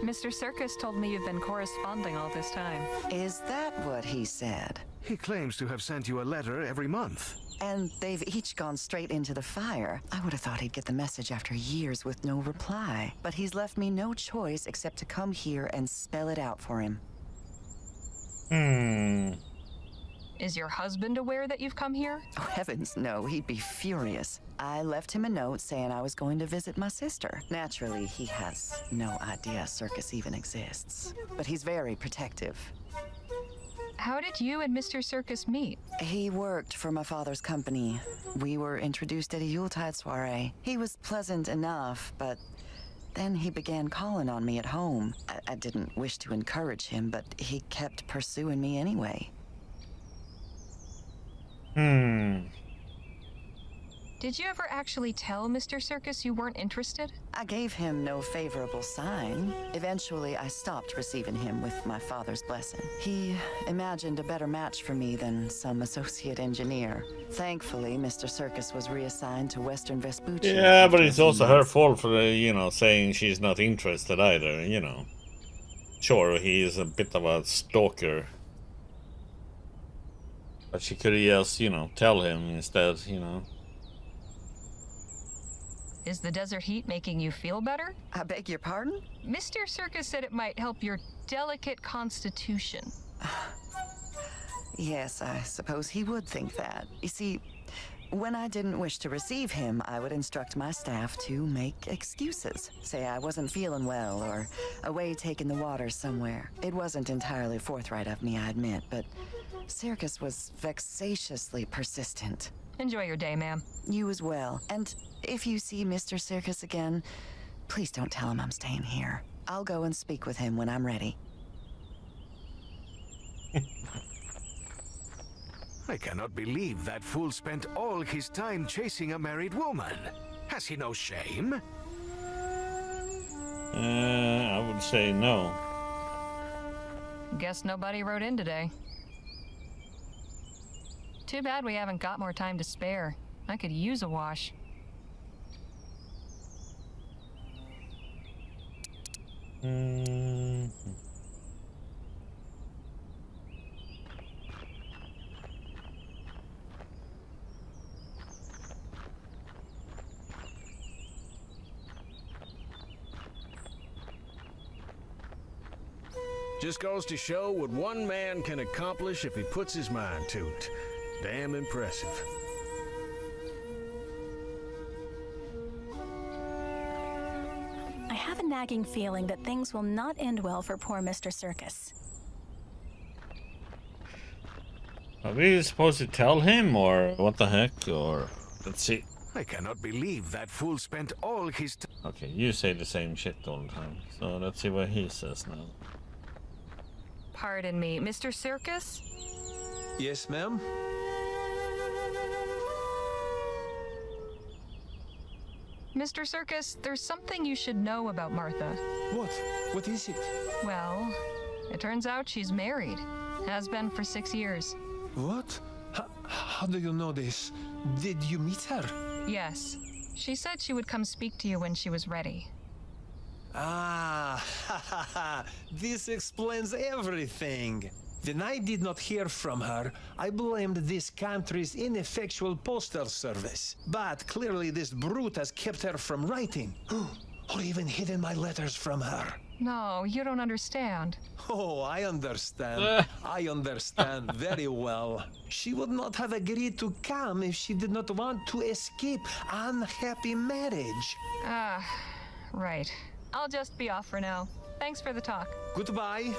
Mr. Circus told me you've been corresponding all this time. Is that what he said? He claims to have sent you a letter every month. And they've each gone straight into the fire. I would have thought he'd get the message after years with no reply. But he's left me no choice except to come here and spell it out for him. Is your husband aware that you've come here? Oh, heavens, no. He'd be furious. I left him a note saying I was going to visit my sister. Naturally, he has no idea Circus even exists. But he's very protective. How did you and Mr. Circus meet? He worked for my father's company. We were introduced at a Yuletide soiree. He was pleasant enough, but then he began calling on me at home. I didn't wish to encourage him, but he kept pursuing me anyway. Did you ever actually tell Mr. Circus you weren't interested? I gave him no favorable sign. Eventually, I stopped receiving him with my father's blessing. He imagined a better match for me than some associate engineer. Thankfully, Mr. Circus was reassigned to Western Vespuccia. Yeah, but it's also her fault for, saying she's not interested either, Sure, he is a bit of a stalker. But she could just, tell him instead, Is the desert heat making you feel better? I beg your pardon? Mr. Circus said it might help your delicate constitution. Yes, I suppose he would think that. You see, when I didn't wish to receive him, I would instruct my staff to make excuses. Say I wasn't feeling well or away taking the water somewhere. It wasn't entirely forthright of me, I admit, but Circus was vexatiously persistent. Enjoy your day, ma'am. You as well. And if you see Mr. Circus again, please don't tell him I'm staying here. I'll go and speak with him when I'm ready. I cannot believe that fool spent all his time chasing a married woman. Has he no shame? I would say no. Guess nobody wrote in today. Too bad we haven't got more time to spare. I could use a wash. Just goes to show what one man can accomplish if he puts his mind to it. Damn impressive. I have a nagging feeling that things will not end well for poor Mr. Circus. Are we supposed to tell him, or what the heck? Or let's see. I cannot believe that fool spent all his time. Okay, you say the same shit all the time. So let's see what he says now. Pardon me, Mr. Circus? Yes, ma'am? Mr. Circus, there's something you should know about Martha. What? What is it? Well, it turns out she's married. Has been for 6 years. What? How do you know this? Did you meet her? Yes. She said she would come speak to you when she was ready. Ah, this explains everything. When I did not hear from her, I blamed this country's ineffectual postal service. But clearly this brute has kept her from writing, or even hidden my letters from her. No, you don't understand. Oh, I understand. I understand very well. She would not have agreed to come if she did not want to escape unhappy marriage. Ah, right. I'll just be off for now. Thanks for the talk. Goodbye.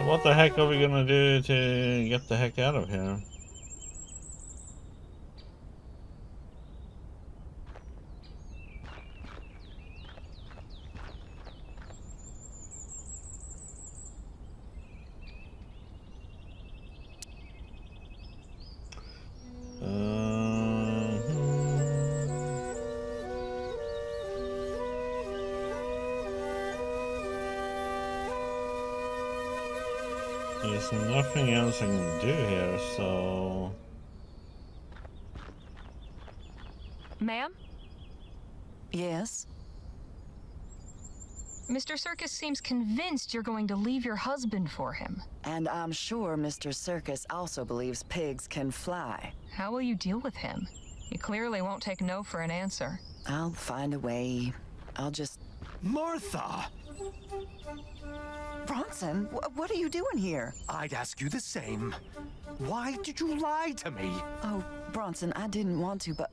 What the heck are we gonna do to get the heck out of here? There's nothing else I can do here, so... Ma'am? Yes? Mr. Circus seems convinced you're going to leave your husband for him. And I'm sure Mr. Circus also believes pigs can fly. How will you deal with him? He clearly won't take no for an answer. I'll find a way. I'll just... Martha! Bronson, what are you doing here? I'd ask you the same. Why did you lie to me? Oh, Bronson, I didn't want to, but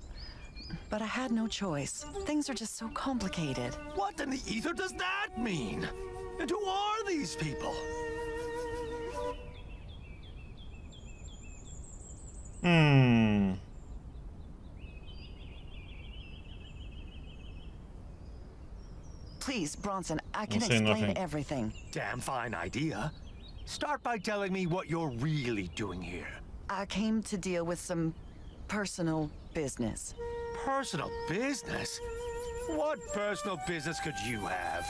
I had no choice. Things are just so complicated. What in the ether does that mean? And who are these people? Please, Bronson, I can explain everything. Damn fine idea. Start by telling me what you're really doing here. I came to deal with some personal business. Personal business? What personal business could you have?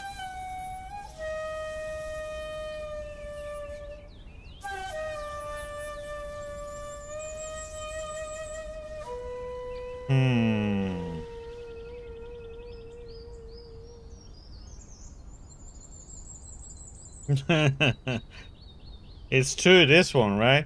It's true, this one, right?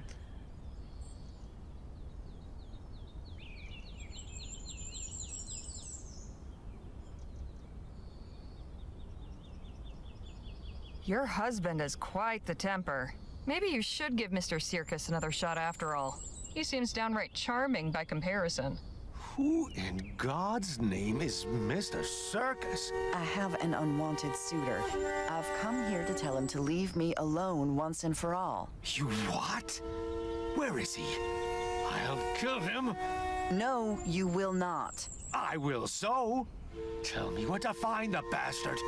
Your husband has quite the temper. Maybe you should give Mr. Circus another shot after all. He seems downright charming by comparison. Who in God's name is Mr. Circus? I have an unwanted suitor. I've come here to tell him to leave me alone once and for all. You what? Where is he? I'll kill him. No, you will not. I will so. Tell me where to find the bastard.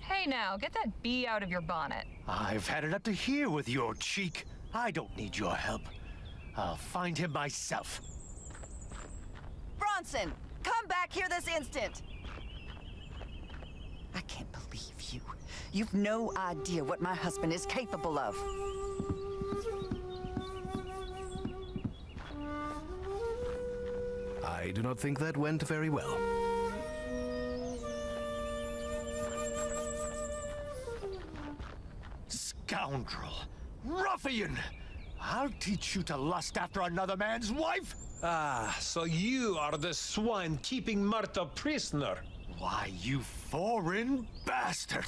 Hey now, get that bee out of your bonnet. I've had it up to here with your cheek. I don't need your help. I'll find him myself. Bronson, come back here this instant. I can't believe you. You've no idea what my husband is capable of. I do not think that went very well. Scoundrel! Ruffian! I'll teach you to lust after another man's wife! Ah, so you are the swine keeping Martha prisoner. Why, you foreign bastard!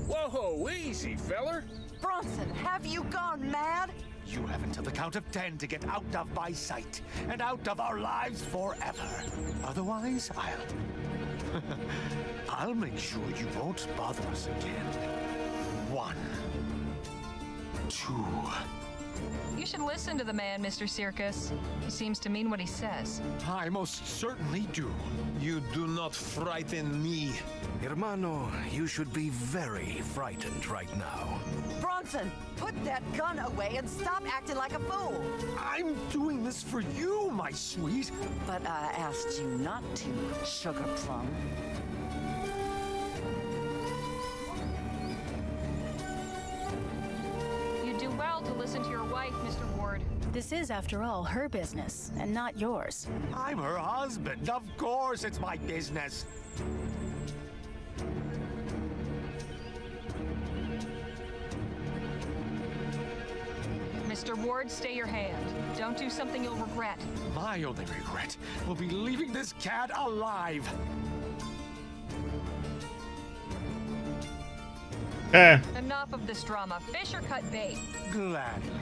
Whoa, easy, feller. Bronson, have you gone mad? You have until the count of 10 to get out of my sight and out of our lives forever. Otherwise, I'll make sure you won't bother us again. 1, 2. You should listen to the man, Mr. Circus. He seems to mean what he says. I most certainly do. You do not frighten me. Hermano, you should be very frightened right now. Bronson, put that gun away and stop acting like a fool. I'm doing this for you, my sweet. But I asked you not to, Sugar Plum. You do well to listen to your wife, Mr. Ward. This is, after all, her business, and not yours. I'm her husband. Of course it's my business. Mr. Ward, stay your hand. Don't do something you'll regret. My only regret will be leaving this cat alive. Enough of this drama. Fish or cut bait? Gladly.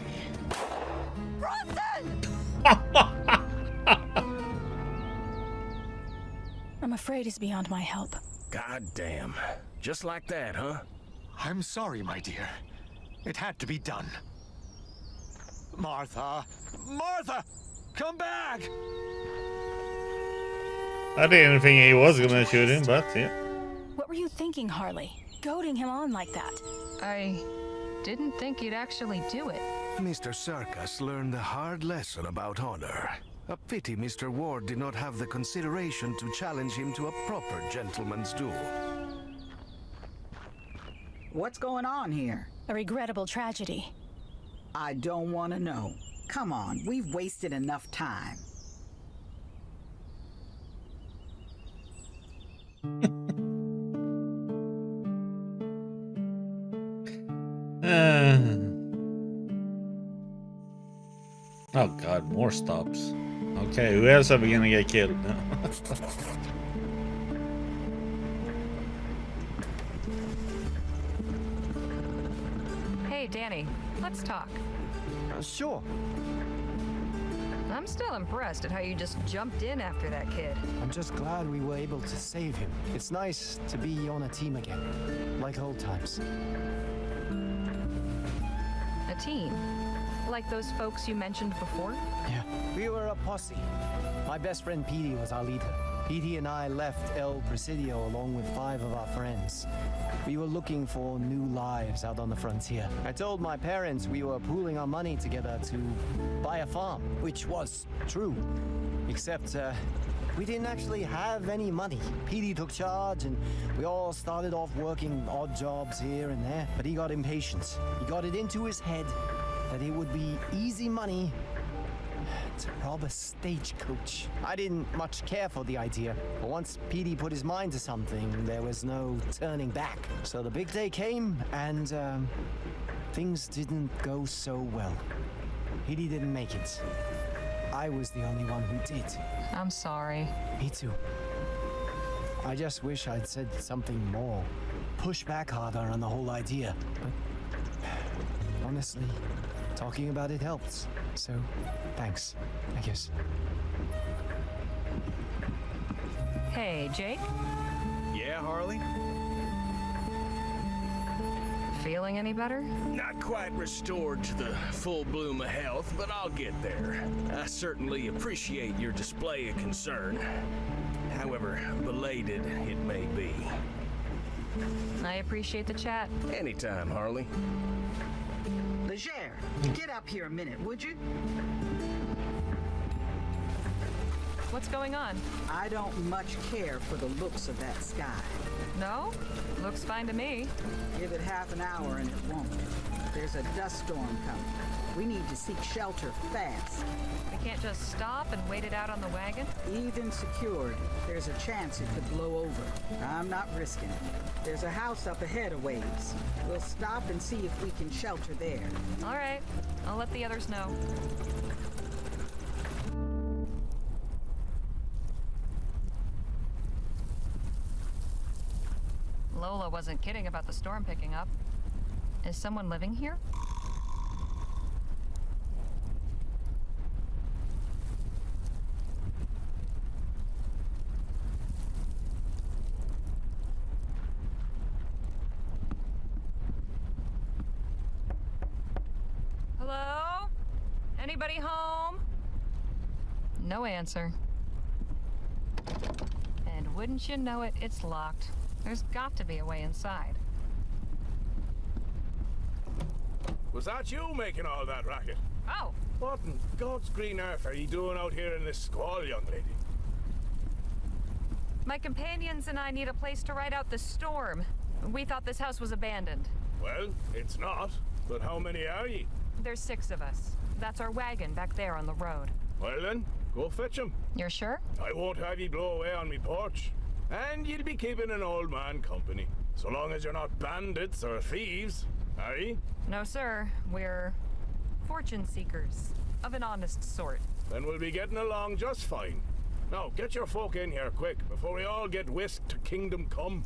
Bronson! I'm afraid it's beyond my help. God damn. Just like that, huh? I'm sorry, my dear. It had to be done. Martha! Martha! Come back! I didn't think he was gonna shoot him, but yeah. What were you thinking, Harley? Goading him on like that? I didn't think you'd actually do it. Mr. Circus learned a hard lesson about honor. A pity Mr. Ward did not have the consideration to challenge him to a proper gentleman's duel. What's going on here? A regrettable tragedy. I don't want to know. Come on, we've wasted enough time. Oh god, more stops. Okay, who else are we gonna get killed? Hey, Danny, let's talk. Sure. I'm still impressed at how you just jumped in after that kid. I'm just glad we were able to save him. It's nice to be on a team again, like old times. A team? Like those folks you mentioned before? Yeah. We were a posse. My best friend Petey was our leader. Petey and I left El Presidio along with 5 of our friends. We were looking for new lives out on the frontier. I told my parents we were pooling our money together to buy a farm, which was true. Except, we didn't actually have any money. Petey took charge and we all started off working odd jobs here and there. But he got impatient. He got it into his head that it would be easy money to rob a stagecoach. I didn't much care for the idea, but once Petey put his mind to something, there was no turning back. So the big day came, and things didn't go so well. Petey didn't make it. I was the only one who did. I'm sorry. Me too. I just wish I'd said something more. Push back harder on the whole idea. But honestly, talking about it helps. So, thanks, I guess. Hey, Jake? Yeah, Harley? Feeling any better? Not quite restored to the full bloom of health, but I'll get there. I certainly appreciate your display of concern, however belated it may be. I appreciate the chat. Anytime, Harley. Leger, get up here a minute, would you? What's going on? I don't much care for the looks of that sky. No? Looks fine to me. Give it half an hour and it won't. There's a dust storm coming. We need to seek shelter fast. We can't just stop and wait it out on the wagon? Even secured, there's a chance it could blow over. I'm not risking it. There's a house up ahead a ways. We'll stop and see if we can shelter there. All right. I'll let the others know. Lola wasn't kidding about the storm picking up. Is someone living here? Hello? Anybody home? No answer. And wouldn't you know it, it's locked. There's got to be a way inside. Was that you making all that racket? Oh! What in God's green earth are you doing out here in this squall, young lady? My companions and I need a place to ride out the storm. We thought this house was abandoned. Well, it's not. But how many are ye? There's 6 of us. That's our wagon back there on the road. Well then, go fetch 'em. You're sure? I won't have ye blow away on me porch. And you'll be keeping an old man company. So long as you're not bandits or thieves, are ye? No, sir. We're fortune seekers. Of an honest sort. Then we'll be getting along just fine. Now, get your folk in here quick, before we all get whisked to Kingdom Come.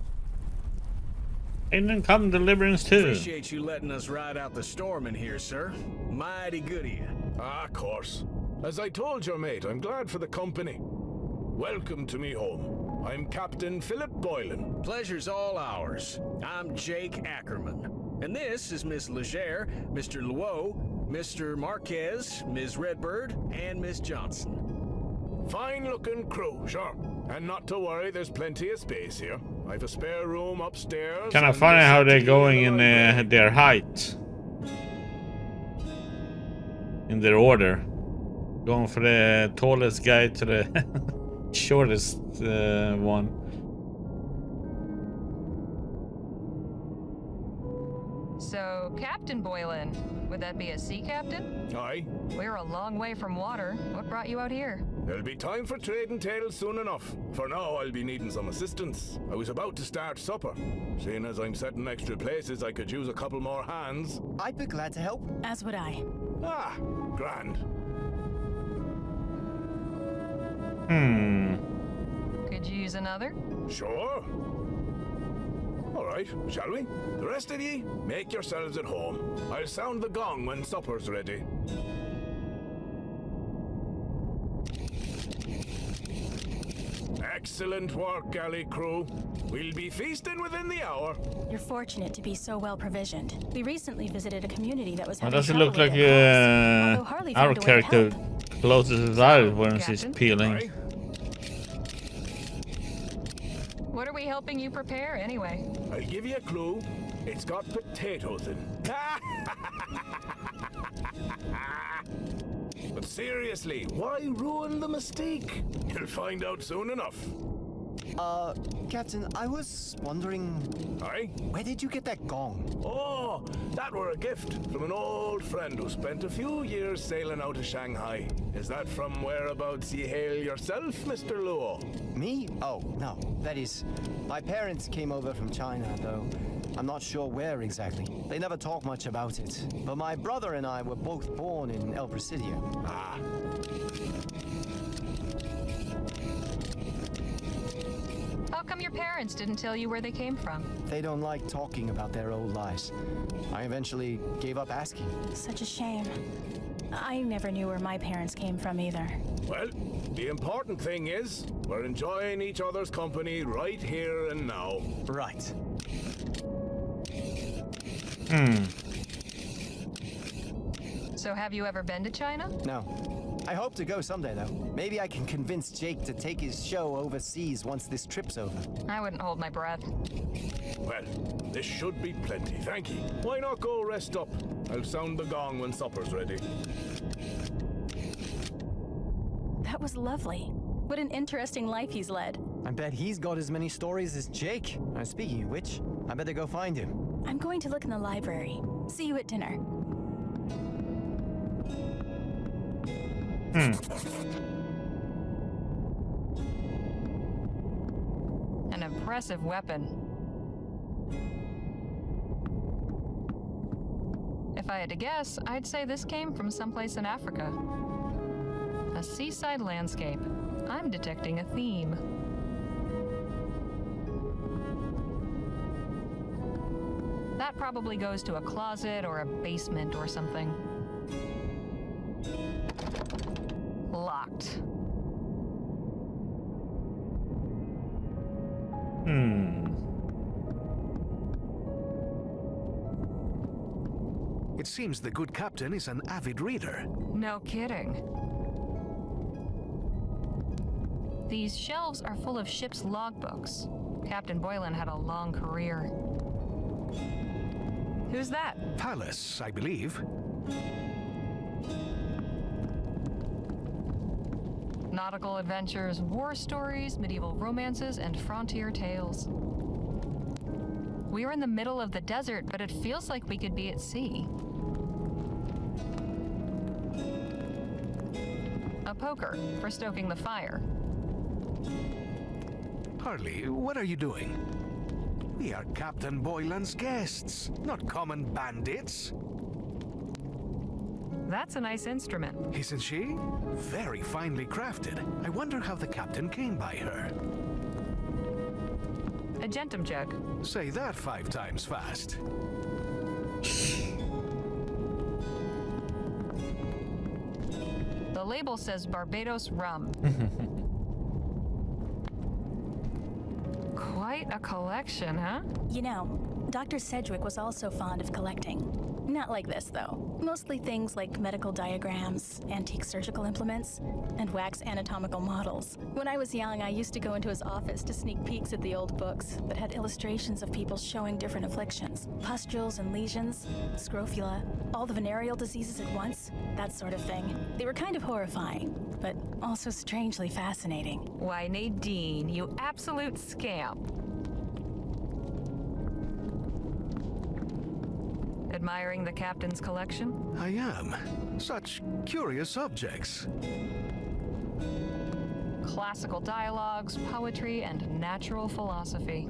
Kingdom Come Deliverance 2. Appreciate you letting us ride out the storm in here, sir. Mighty good of you. Ah, of course. As I told your mate, I'm glad for the company. Welcome to me home. I'm Captain Philip Boylan. Pleasure's all ours. I'm Jake Ackerman. And this is Miss Leger, Mr. Luo, Mr. Marquez, Ms. Redbird, and Miss Johnson. Fine-looking crew, sure. And not to worry, there's plenty of space here. I've a spare room upstairs. Kind of funny how they're going in their height. In their order. Going for the tallest guy to the shortest one. So, Captain Boylan, would that be a sea captain? Aye. We're a long way from water. What brought you out here? There'll be time for trading tales soon enough. For now, I'll be needing some assistance. I was about to start supper. Seeing as I'm setting extra places, I could use a couple more hands. I'd be glad to help. As would I. Ah, grand. Could you use another? Sure. All right, shall we? The rest of ye, make yourselves at home. I'll sound the gong when supper's ready. Excellent work, galley crew. We'll be feasting within the hour. You're fortunate to be so well provisioned. We recently visited a community that was Why having does it trouble look with like their crops, although Harley our found a way to character help. closes his eyes when she's Captain? peeling? Aye. What are we helping you prepare, anyway? I'll give you a clue. It's got potatoes in. But seriously, why ruin the mystique? You'll find out soon enough. Captain, I was wondering... Aye? Where did you get that gong? Oh, that were a gift from an old friend who spent a few years sailing out of Shanghai. Is that from whereabouts ye hail yourself, Mr. Luo? Me? Oh, no. That is... My parents came over from China, though. I'm not sure where exactly. They never talk much about it. But my brother and I were both born in El Presidio. How come your parents didn't tell you where they came from? They don't like talking about their old lives. I eventually gave up asking. Such a shame. I never knew where my parents came from either. Well, the important thing is we're enjoying each other's company right here and now. Right. So have you ever been to China? No. I hope to go someday, though. Maybe I can convince Jake to take his show overseas once this trip's over. I wouldn't hold my breath. Well, this should be plenty, thank you. Why not go rest up? I'll sound the gong when supper's ready. That was lovely. What an interesting life he's led. I bet he's got as many stories as Jake. Speaking of which, I better go find him. I'm going to look in the library. See you at dinner. An impressive weapon. If I had to guess, I'd say this came from someplace in Africa. A seaside landscape. I'm detecting a theme. That probably goes to a closet or a basement or something. Locked. It seems the good captain is an avid reader. No kidding. These shelves are full of ship's logbooks. Captain Boylan had a long career. Who's that? Palace, I believe. Nautical adventures, war stories, medieval romances, and frontier tales. We are in the middle of the desert, but it feels like we could be at sea. A poker for stoking the fire. Harley, what are you doing? We are Captain Boylan's guests, not common bandits. That's a nice instrument. Isn't she? Very finely crafted. I wonder how the captain came by her. A gentum jug. Say that 5 times fast. The label says Barbados rum. Quite a collection, huh? You know, Dr. Sedgwick was also fond of collecting. Not like this, though. Mostly things like medical diagrams, antique surgical implements, and wax anatomical models. When I was young, I used to go into his office to sneak peeks at the old books that had illustrations of people showing different afflictions. Pustules and lesions, scrofula, all the venereal diseases at once, that sort of thing. They were kind of horrifying, but also strangely fascinating. Why, Nadine, you absolute scamp. Admiring the captain's collection? I am. Such curious objects. Classical dialogues, poetry, and natural philosophy.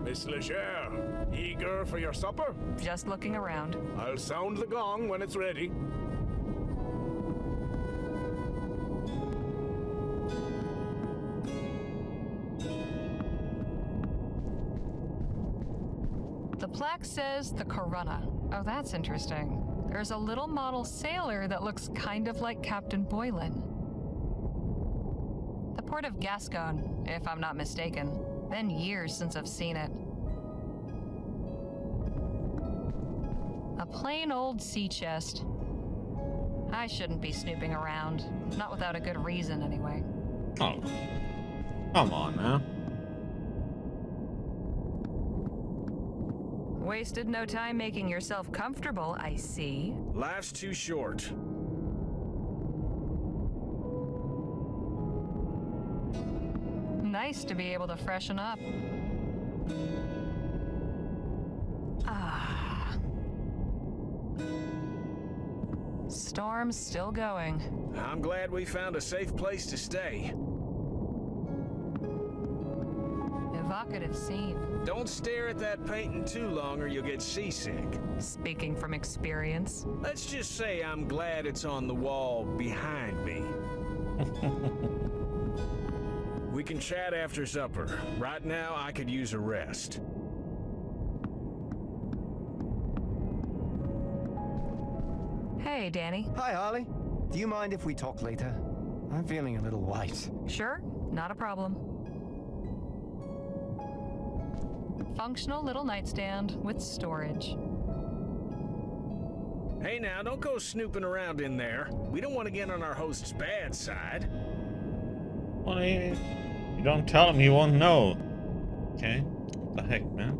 Miss Leger, eager for your supper? Just looking around. I'll sound the gong when it's ready. The plaque says the Corona. Oh, that's interesting. There's a little model sailor that looks kind of like Captain Boylan. The port of Gascon, if I'm not mistaken. Been years since I've seen it. A plain old sea chest. I shouldn't be snooping around. Not without a good reason, anyway. Oh. Come on now. Wasted no time making yourself comfortable, I see. Life's too short. Nice to be able to freshen up. Ah. Storm's still going. I'm glad we found a safe place to stay. If evocative scene. Don't stare at that painting too long or you'll get seasick. Speaking from experience. Let's just say I'm glad it's on the wall behind me. We can chat after supper. Right now, I could use a rest. Hey, Danny. Hi, Harley. Do you mind if we talk later? I'm feeling a little white. Sure, not a problem. Functional little nightstand with storage. Hey now, don't go snooping around in there. We don't want to get on our host's bad side. Well, you don't tell him, he won't know. Okay, what the heck, man?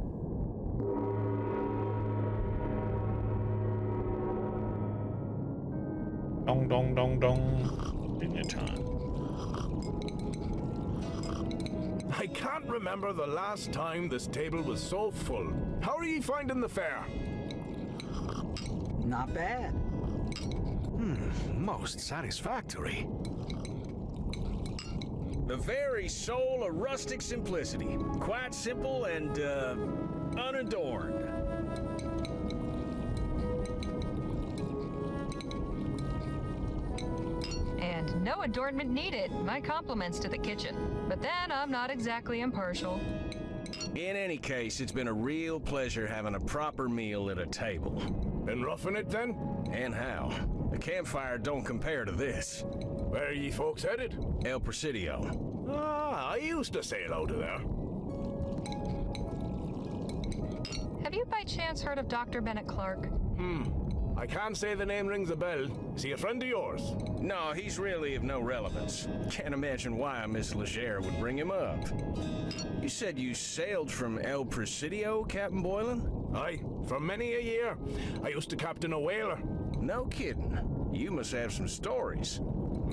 Dong dong dong dong. Dinner time. I can't remember the last time this table was so full. How are ye finding the fare? Not bad. Most satisfactory. The very soul of rustic simplicity. Quite simple and, unadorned. And no adornment needed. My compliments to the kitchen. But then I'm not exactly impartial. In any case, it's been a real pleasure having a proper meal at a table. Been roughing it then? And how? The campfire don't compare to this. Where are ye folks headed? El Presidio. Ah, I used to sail out of there. Have you by chance heard of Dr. Bennett Clark? I can't say the name rings a bell. Is he a friend of yours? No, he's really of no relevance. Can't imagine why Miss Legere would bring him up. You said you sailed from El Presidio, Captain Boylan? Aye, for many a year. I used to captain a whaler. No kidding. You must have some stories.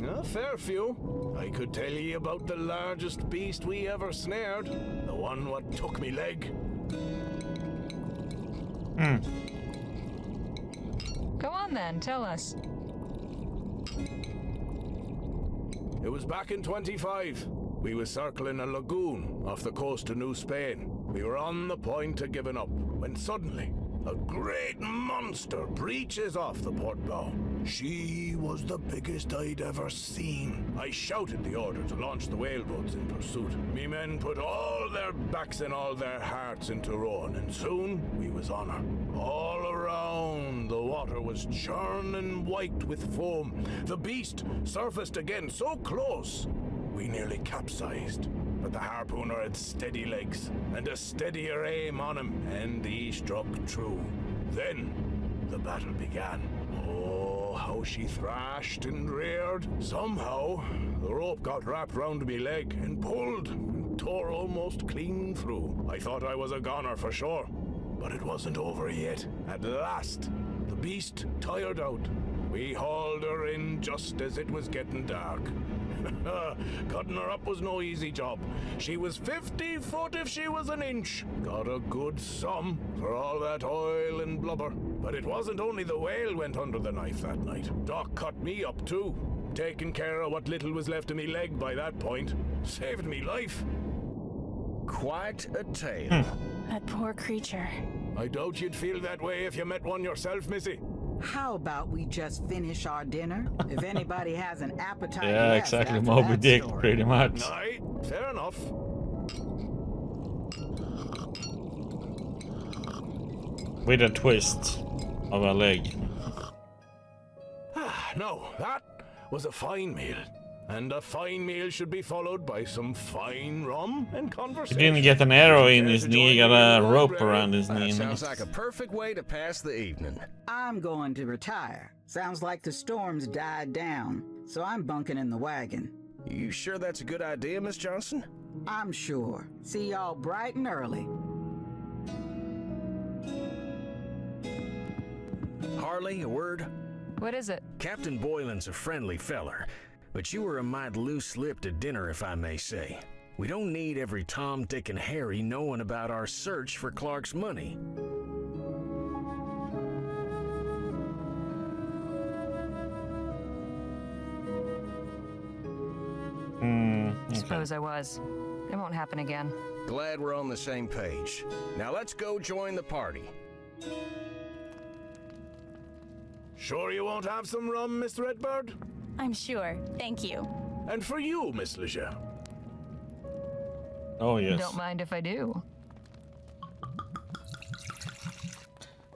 A fair few. I could tell ye about the largest beast we ever snared. The one what took me leg. Go on then, tell us. It was back in 25. We was circling a lagoon off the coast of New Spain. We were on the point of giving up, when suddenly, a great monster breaches off the port bow. She was the biggest I'd ever seen. I shouted the order to launch the whaleboats in pursuit. Me men put all their backs and all their hearts into rowing, and soon we was on her. All around, the water was churning white with foam. The beast surfaced again so close, we nearly capsized. But the harpooner had steady legs and a steadier aim on him, and he struck true. Then the battle began. Oh, how she thrashed and reared. Somehow, the rope got wrapped round me leg and pulled and tore almost clean through. I thought I was a goner for sure, but it wasn't over yet. At last, the beast tired out. We hauled her in just as it was getting dark. Cutting her up was no easy job. She was 50 foot if she was an inch. Got a good sum for all that oil and blubber. But it wasn't only the whale went under the knife that night. Doc cut me up too. Taking care of what little was left of me leg by that point. Saved me life. Quite a tale. That poor creature. I doubt you'd feel that way if you met one yourself, Missy. How about we just finish our dinner? If anybody has an appetite Yeah, left exactly. after Moby that Dick, story. pretty much. Aye, fair enough. With a twist of a leg. No, that was a fine meal. And a fine meal should be followed by some fine rum and He conversation. didn't get an arrow in his knee, he got a rope around his knee. That sounds like a perfect way to pass the evening. I'm going to retire. Sounds like the storm's died down, so I'm bunking in the wagon. You sure that's a good idea, Miss Johnson? I'm sure. See y'all bright and early. Harley, a word? What is it? Captain Boylan's a friendly feller, but you were a mite loose-lipped at dinner, if I may say. We don't need every Tom, Dick, and Harry knowing about our search for Clark's money. Okay. Suppose I was. It won't happen again. Glad we're on the same page. Now let's go join the party. Sure you won't have some rum, Miss Redbird? I'm sure. Thank you. And for you, Miss Leger. Oh, yes. Don't mind if I do.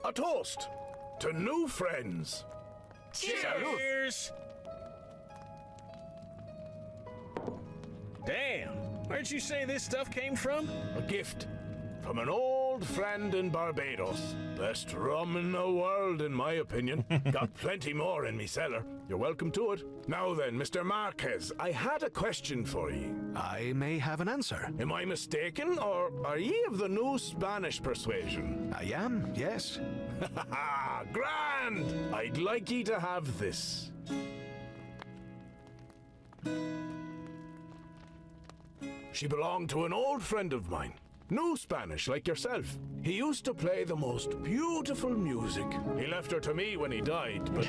A toast to new friends. Cheers! Damn, where'd you say this stuff came from? A gift from an old friend in Barbados. Best rum in the world, in my opinion. Got plenty more in me cellar. You're welcome to it. Now then, Mr. Marquez, I had a question for ye. I may have an answer. Am I mistaken, or are ye of the new Spanish persuasion? I am, yes. Ha ha! Grand! I'd like ye to have this. She belonged to an old friend of mine. New Spanish, like yourself. He used to play the most beautiful music. He left her to me when he died, but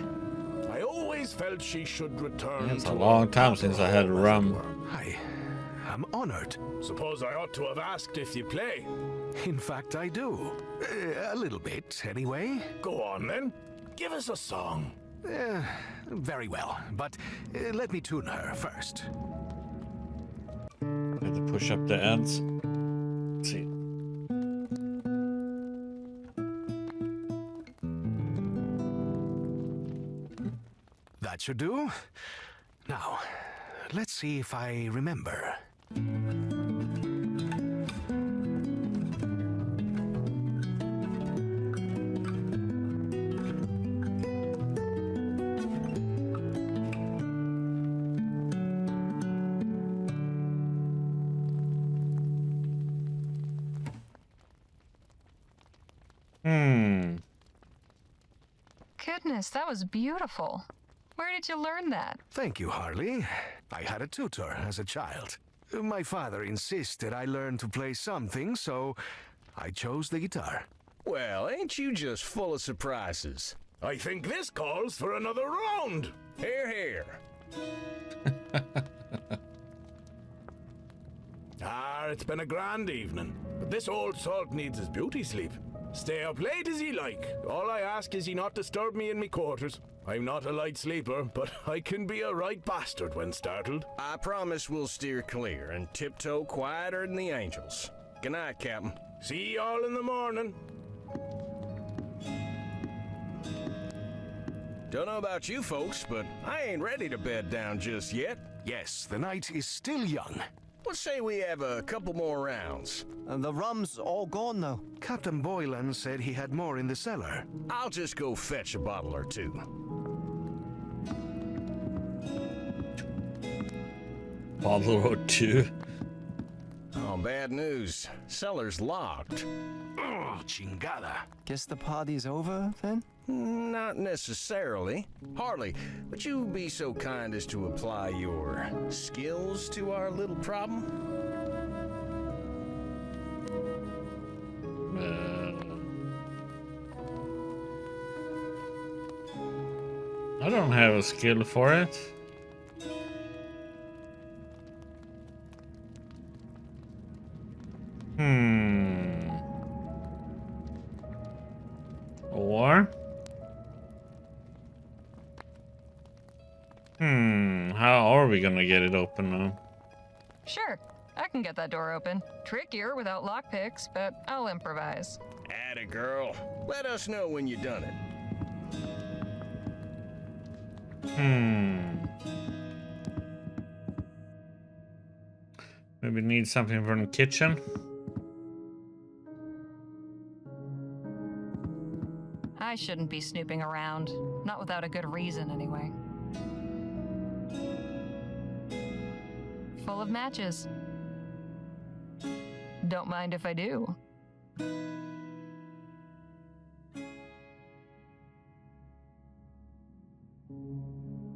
I always felt she should return. It's to a long time her since I had home, as it rum. were. I'm honored. Suppose I ought to have asked if you play. In fact, I do. A little bit, anyway. Go on, then. Give us a song. Very well, but let me tune her first. Have to push up the ends. Let's see. That should do. Now, let's see if I remember. Goodness, that was beautiful. Where did you learn that? Thank you, Harley. I had a tutor as a child. My father insisted I learn to play something, so I chose the guitar. Well, ain't you just full of surprises? I think this calls for another round. Hear, hear. It's been a grand evening, but this old salt needs his beauty sleep. Stay up late as ye like. All I ask is ye not disturb me in me quarters. I'm not a light sleeper, but I can be a right bastard when startled. I promise we'll steer clear and tiptoe quieter than the angels. Good night, Captain. See ye all in the morning. Don't know about you folks, but I ain't ready to bed down just yet. Yes, the night is still young. Let's say we have a couple more rounds. The rum's all gone now. Captain Boylan said he had more in the cellar. I'll just go fetch a bottle or two. Bottle or two. Oh, bad news. Cellar's locked. Oh, chingada. Guess the party's over, then? Not necessarily. Harley, would you be so kind as to apply your skills to our little problem? I don't have a skill for it. Or? How are we gonna get it open now? Sure, I can get that door open. Trickier without lockpicks, but I'll improvise. Atta girl. Let us know when you done it. Maybe need something from the kitchen. I shouldn't be snooping around. Not without a good reason, anyway. Full of matches. Don't mind if I do.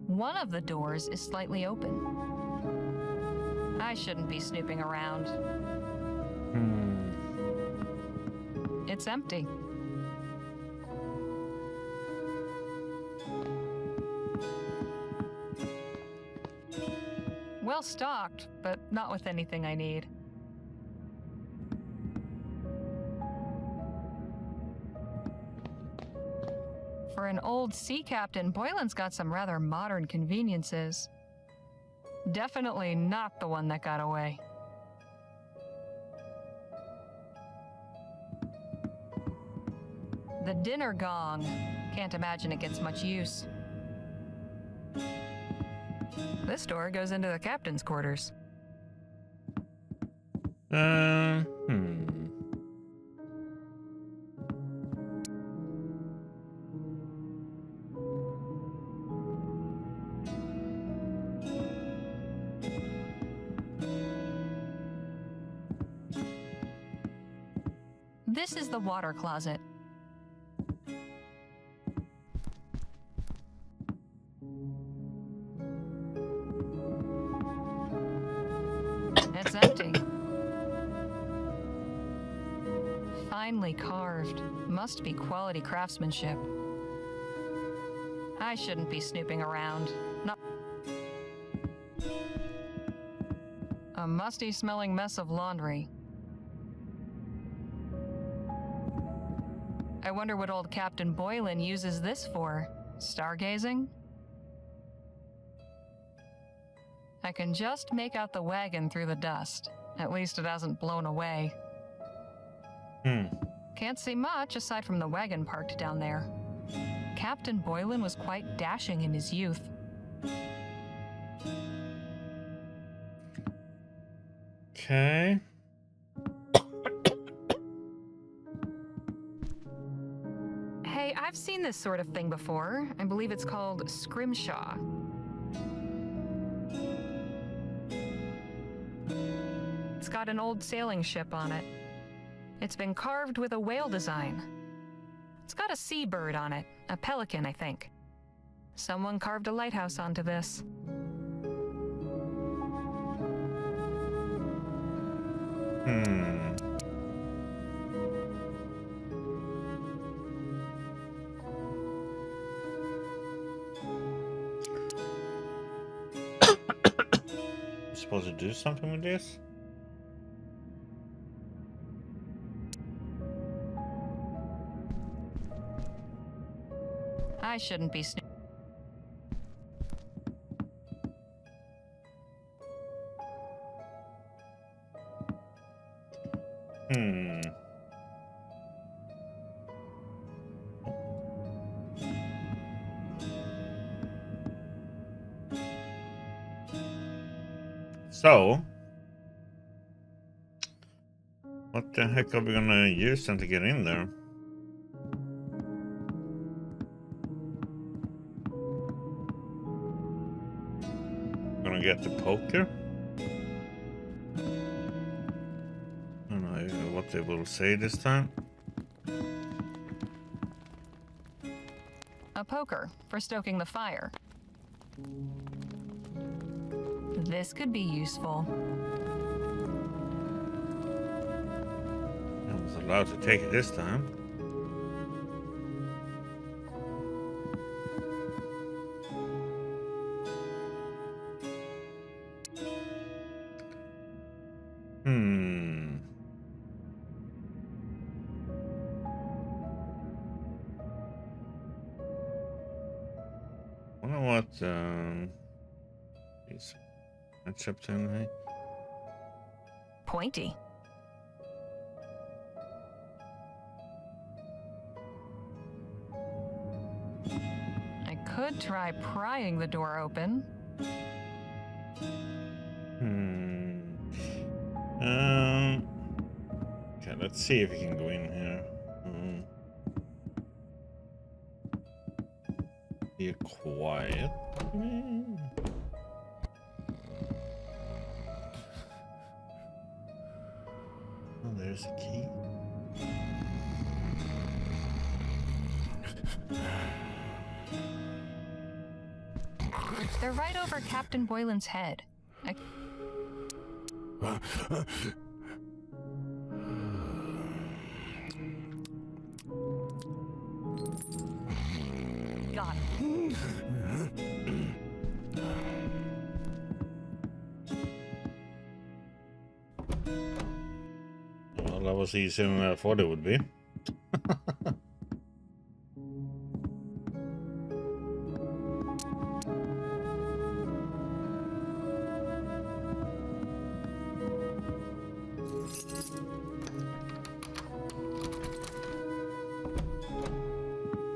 One of the doors is slightly open. I shouldn't be snooping around. It's empty. well stocked, but not with anything I need. For an old sea captain, Boylan's got some rather modern conveniences. Definitely not the one that got away. The dinner gong. Can't imagine it gets much use. This door goes into the captain's quarters. This is the water closet. It's empty. Finely carved. Must be quality craftsmanship. I shouldn't be snooping around. Not a musty-smelling mess of laundry. I wonder what old Captain Boylan uses this for. Stargazing? I can just make out the wagon through the dust. At least it hasn't blown away. Can't see much aside from the wagon parked down there. Captain Boylan was quite dashing in his youth. Okay. Hey, I've seen this sort of thing before. I believe it's called scrimshaw. It's got an old sailing ship on it. It's been carved with a whale design. It's got a seabird on it, a pelican, I think. Someone carved a lighthouse onto this. Supposed to do something with this? I shouldn't be snooping. So, what the heck are we gonna use them to get in there? Gonna get the poker? I don't know what they will say this time. A poker for stoking the fire. This could be useful. I was allowed to take it this time. Wonder what is matchup tonight? Pointy. I could try prying the door open. Okay, let's see if we can go in here. Be quiet. Oh, there's a key. They're right over Captain Boylan's head. Got it. Well, that was easier than I thought it would be.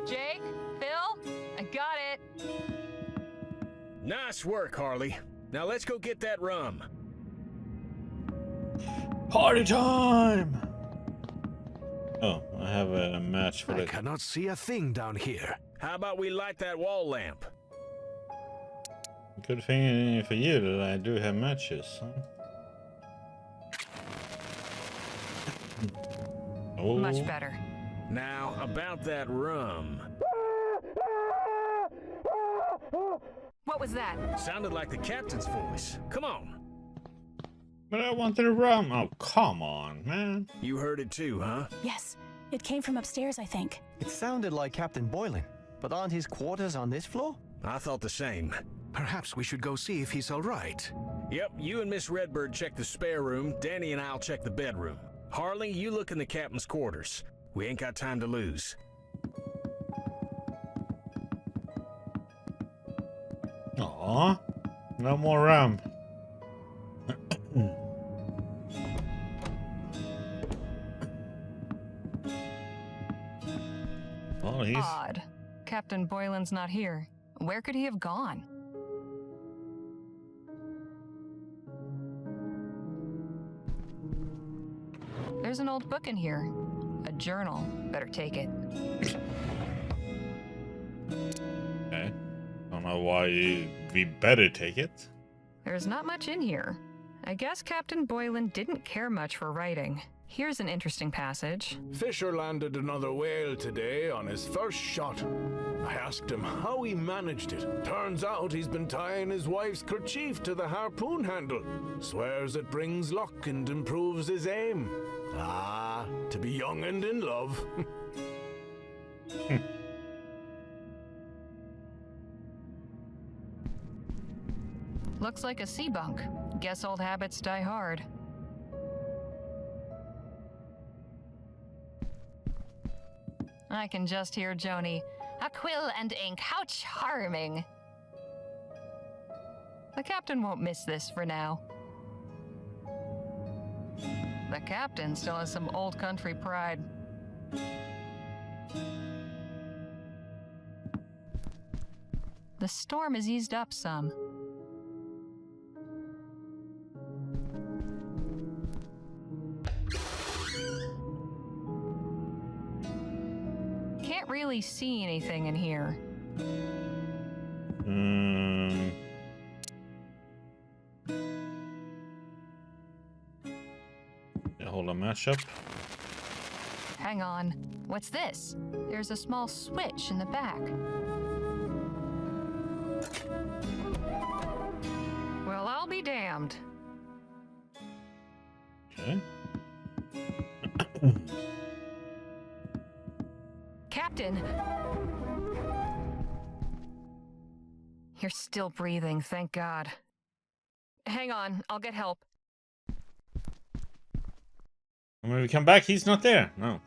Jake? Phil? I got it. Nice work, Harley. Now let's go get that rum. Party time! Oh, I have a match for I it. cannot see a thing down here. How about we light that wall lamp? Good thing for you that I do have matches. Huh? Oh. Much better. Now, about that rum. What was that? Sounded like the captain's voice. Come on. But I wanted a rum. Oh, come on, man. You heard it too, huh? Yes, it came from upstairs, I think. It sounded like Captain Boylan, but aren't his quarters on this floor? I thought the same. Perhaps we should go see if he's all right. Yep, you and Miss Redbird check the spare room. Danny and I'll check the bedroom. Harley, you look in the captain's quarters. We ain't got time to lose. Aw, no more rum. Oh, he's... Odd. Captain Boylan's not here. Where could he have gone? There's an old book in here. A journal. Better take it. Okay. Don't know why we better take it. There's not much in here. I guess Captain Boylan didn't care much for writing. Here's an interesting passage. Fisher landed another whale today on his first shot. I asked him how he managed it. Turns out he's been tying his wife's kerchief to the harpoon handle. Swears it brings luck and improves his aim. Ah, to be young and in love. Looks like a sea bunk. Guess old habits die hard. I can just hear Joni. A quill and ink, how charming. The captain won't miss this for now. The captain still has some old country pride. The storm has eased up some. Can't really see anything in here. Hold a matchup. Hang on. What's this? There's a small switch in the back. Well, I'll be damned. Okay. Captain! You're still breathing, thank God. Hang on, I'll get help. When we come back, he's not there. No.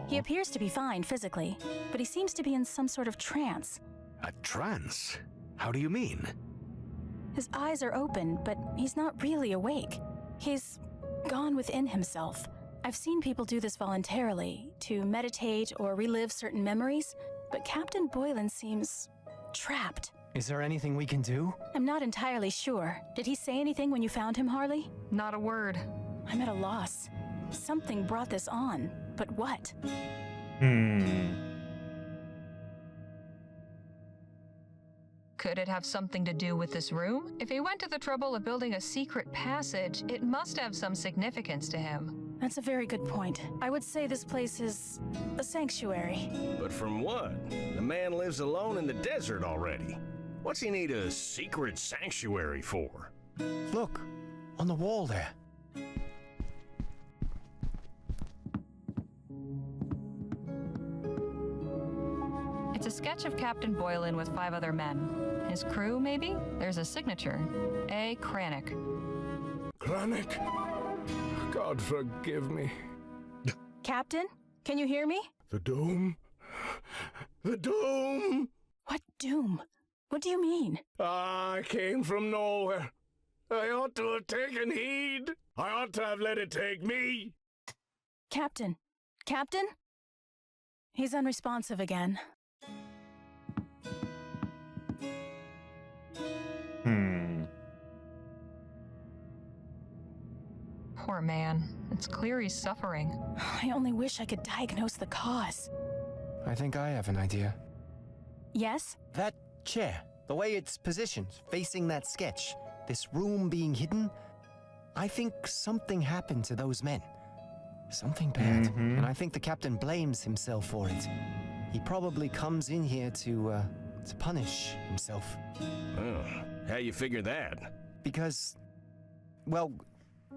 He appears to be fine physically, but he seems to be in some sort of trance. A trance? How do you mean? His eyes are open, but he's not really awake. He's gone within himself. I've seen people do this voluntarily, to meditate or relive certain memories, but Captain Boylan seems trapped. Is there anything we can do? I'm not entirely sure. Did he say anything when you found him, Harley? Not a word. I'm at a loss. Something brought this on, but what? Could it have something to do with this room? If he went to the trouble of building a secret passage, it must have some significance to him. That's a very good point. I would say this place is a sanctuary. But from what? The man lives alone in the desert already. What's he need a secret sanctuary for? Look, on the wall there. It's a sketch of Captain Boylan with 5 other men. His crew, maybe? There's a signature. A. Cranach. Cranach? God forgive me. Captain, can you hear me? The dome? The dome! What doom? What do you mean? I came from nowhere. I ought to have taken heed. I ought to have let it take me. Captain? Captain? He's unresponsive again. Poor man. It's clear he's suffering. I only wish I could diagnose the cause. I think I have an idea. Yes? That chair, the way it's positioned, facing that sketch, this room being hidden, I think something happened to those men. Something bad. And I think the captain blames himself for it. He probably comes in here to punish himself. Oh, how you figure that? Because, well,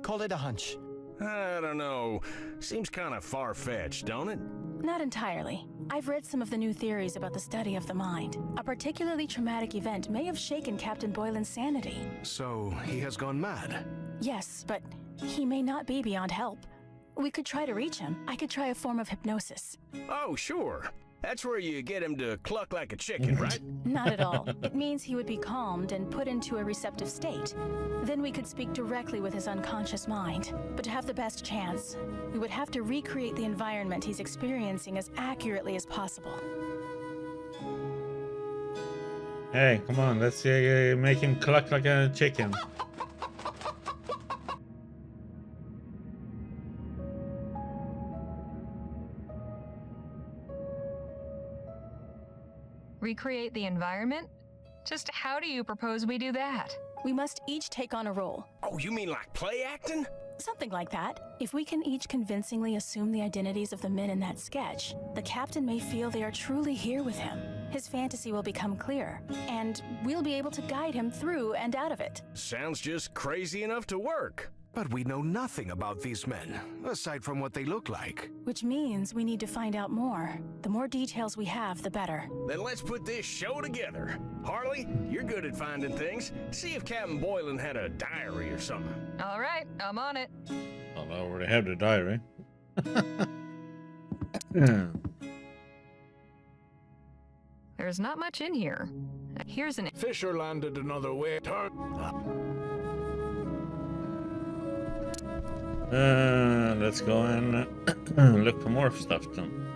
call it a hunch. I don't know. Seems kind of far-fetched, don't it? Not entirely. I've read some of the new theories about the study of the mind. A particularly traumatic event may have shaken Captain Boylan's sanity. So, he has gone mad? Yes, but he may not be beyond help. We could try to reach him. I could try a form of hypnosis. Oh, sure. That's where you get him to cluck like a chicken, right? Not at all. It means he would be calmed and put into a receptive state. Then we could speak directly with his unconscious mind. But to have the best chance, we would have to recreate the environment he's experiencing as accurately as possible. Hey, come on, let's make him cluck like a chicken. Recreate the environment? Just how do you propose we do that? We must each take on a role. Oh, you mean like play acting? Something like that. If we can each convincingly assume the identities of the men in that sketch, the captain may feel they are truly here with him. His fantasy will become clear, and we'll be able to guide him through and out of it. Sounds just crazy enough to work. But we know nothing about these men, aside from what they look like. Which means we need to find out more. The more details we have, the better. Then let's put this show together. Harley, you're good at finding things. See if Captain Boylan had a diary or something. All right, I'm on it. Oh, I already have the diary. There's not much in here. Here's an... Fisher landed another way. Let's go and look for more stuff then.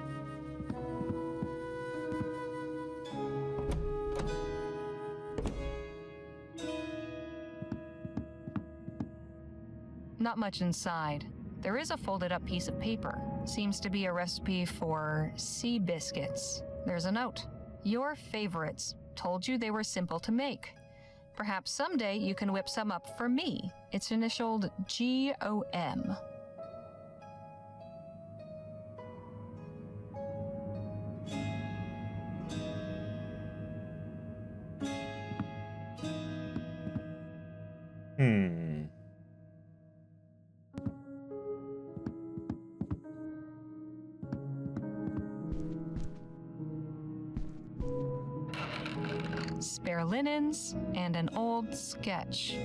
Not much inside. There is a folded up piece of paper. Seems to be a recipe for sea biscuits. There's a note. Your favorites. Told you they were simple to make. Perhaps someday you can whip some up for me. It's initialed GOM. Spare linens and an old sketch.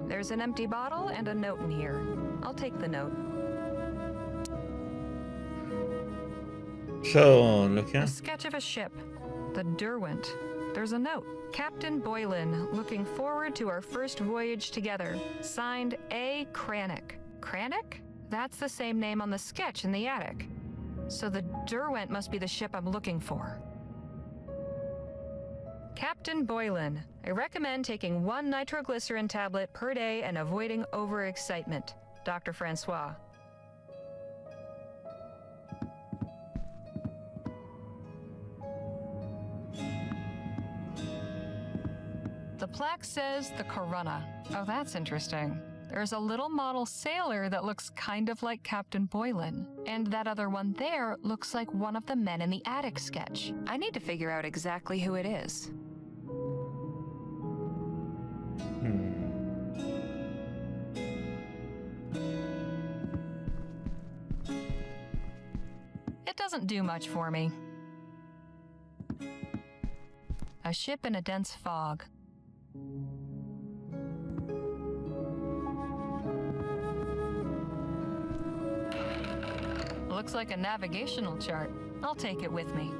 There's an empty bottle and a note in here. I'll take the note. So, look A sketch of a ship, the Derwent. There's a note. Captain Boylan, looking forward to our first voyage together. Signed A. Cranach. Cranach? That's the same name on the sketch in the attic. So the Derwent must be the ship I'm looking for. Captain Boylan, I recommend taking 1 nitroglycerin tablet per day and avoiding overexcitement. Dr. Francois. The plaque says the Corunna. Oh, that's interesting. There's a little model sailor that looks kind of like Captain Boylan. And that other one there looks like one of the men in the attic sketch. I need to figure out exactly who it is. it doesn't do much for me. A ship in a dense fog. Looks like a navigational chart. I'll take it with me.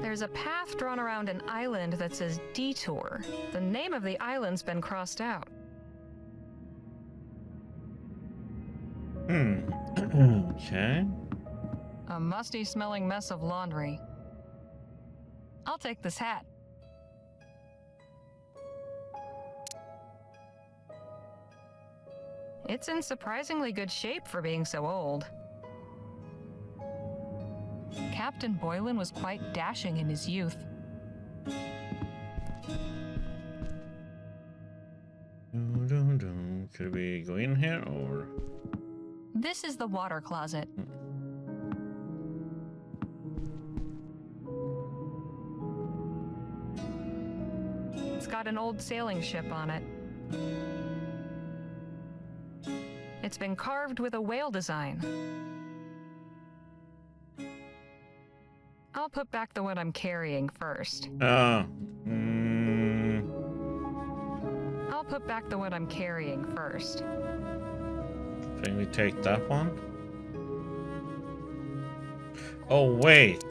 There's a path drawn around an island that says Detour. The name of the island's been crossed out. Okay. A musty-smelling mess of laundry. I'll take this hat. It's in surprisingly good shape for being so old. Captain Boylan was quite dashing in his youth. Could we go in here or? This is the water closet. It's got an old sailing ship on it. It's been carved with a whale design. I'll put back the one I'm carrying first. I'll put back the one I'm carrying first. Think we take that one? Oh wait,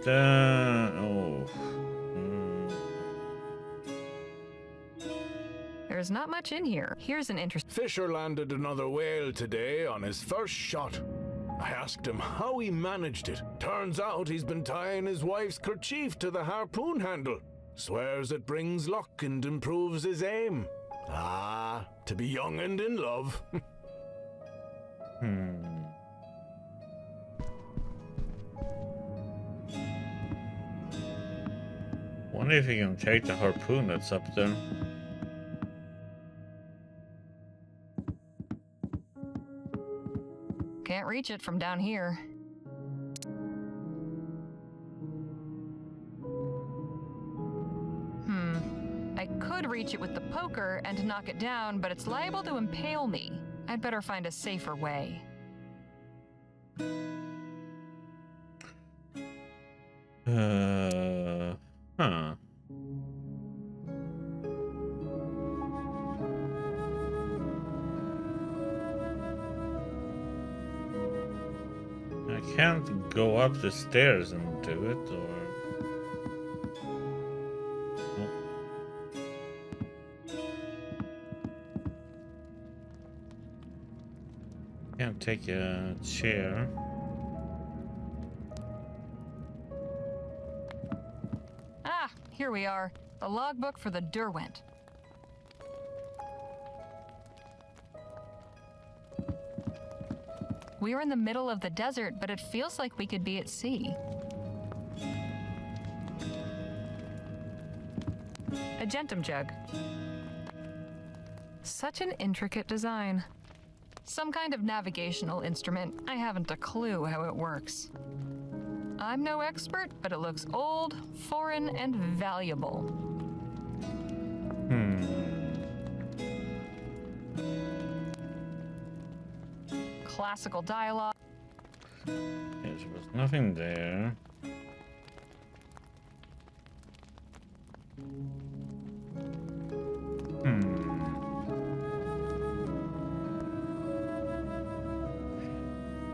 There's not much in here. Here's an interesting... Fisher landed another whale today on his first shot. I asked him how he managed it. Turns out he's been tying his wife's kerchief to the harpoon handle. Swears it brings luck and improves his aim. Ah, to be young and in love. Wonder if you can take the harpoon that's up there. Can't reach it from down here. I could reach it with the poker and knock it down, but it's liable to impale me. I'd better find a safer way. I can't go up the stairs and do it, or... Can't take a chair. Ah, here we are. The logbook for the Derwent. We're in the middle of the desert, but it feels like we could be at sea. A gentum jug. Such an intricate design. Some kind of navigational instrument. I haven't a clue how it works. I'm no expert, but it looks old, foreign, and valuable. Classical dialogue. Yes, there was nothing there.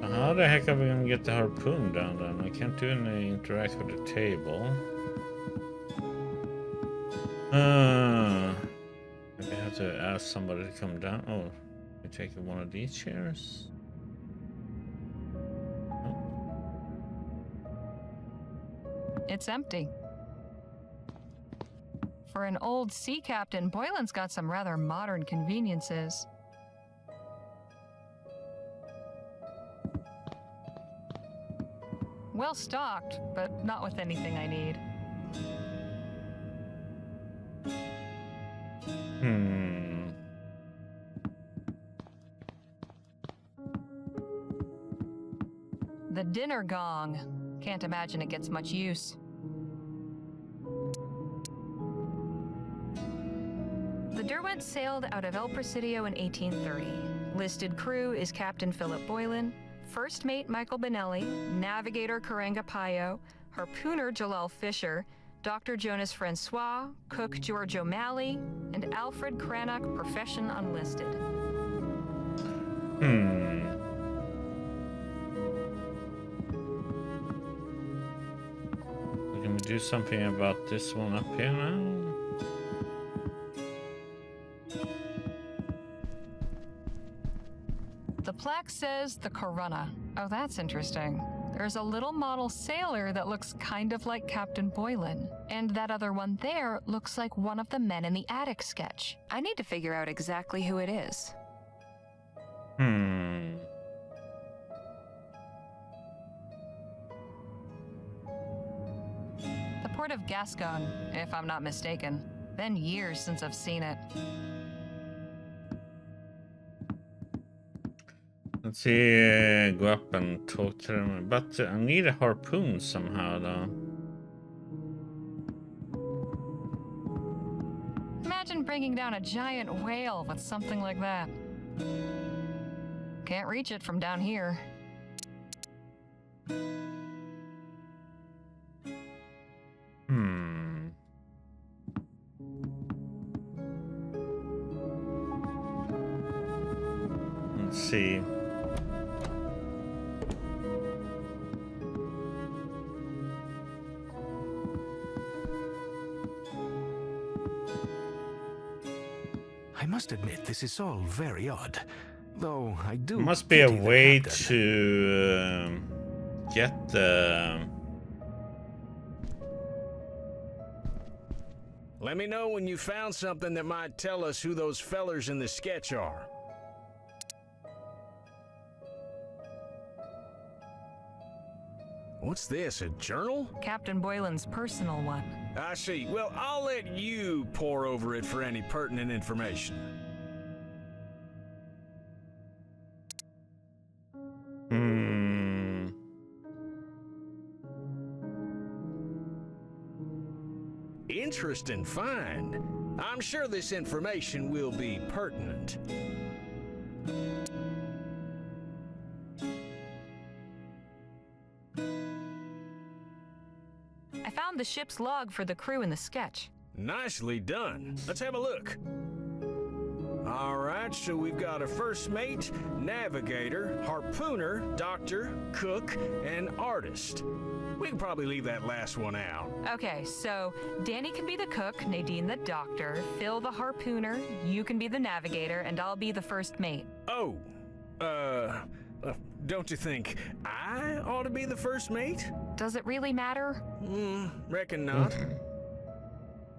How the heck are we gonna get the harpoon down then? I can't do any interact with the table. Maybe I have to ask somebody to come down. Oh, we take one of these chairs. It's empty. For an old sea captain, Boylan's got some rather modern conveniences. Well stocked, but not with anything I need. The dinner gong. Can't imagine it gets much use. The Derwent sailed out of El Presidio in 1830. Listed crew is Captain Philip Boylan, First Mate Michael Benelli, Navigator Karenga Payo, Harpooner Jalal Fisher, Dr. Jonas Francois, Cook George O'Malley, and Alfred Cranach, profession unlisted. Can we do something about this one up here now? The plaque says the Corunna. Oh, that's interesting. There's a little model sailor that looks kind of like Captain Boylan. And that other one there looks like one of the men in the attic sketch. I need to figure out exactly who it is. The port of Gascon, if I'm not mistaken. Been years since I've seen it. Let's see, go up and talk to them. But I need a harpoon somehow, though. Imagine bringing down a giant whale with something like that. Can't reach it from down here. Let's see. I must admit, this is all very odd. Though I do. There must be a pity the way captain. to get the. Let me know when you found something that might tell us who those fellers in the sketch are. What's this, a journal? Captain Boylan's personal one. I see. Well, I'll let you pore over it for any pertinent information. Interesting find. I'm sure this information will be pertinent. I found the ship's log for the crew in the sketch. Nicely done. Let's have a look. All right, so we've got a first mate, navigator, harpooner, doctor, cook, and artist. We can probably leave that last one out. Okay, so Danny can be the cook, Nadine the doctor, Phil the harpooner, you can be the navigator, and I'll be the first mate. Oh, don't you think I ought to be the first mate? Does it really matter? Reckon not.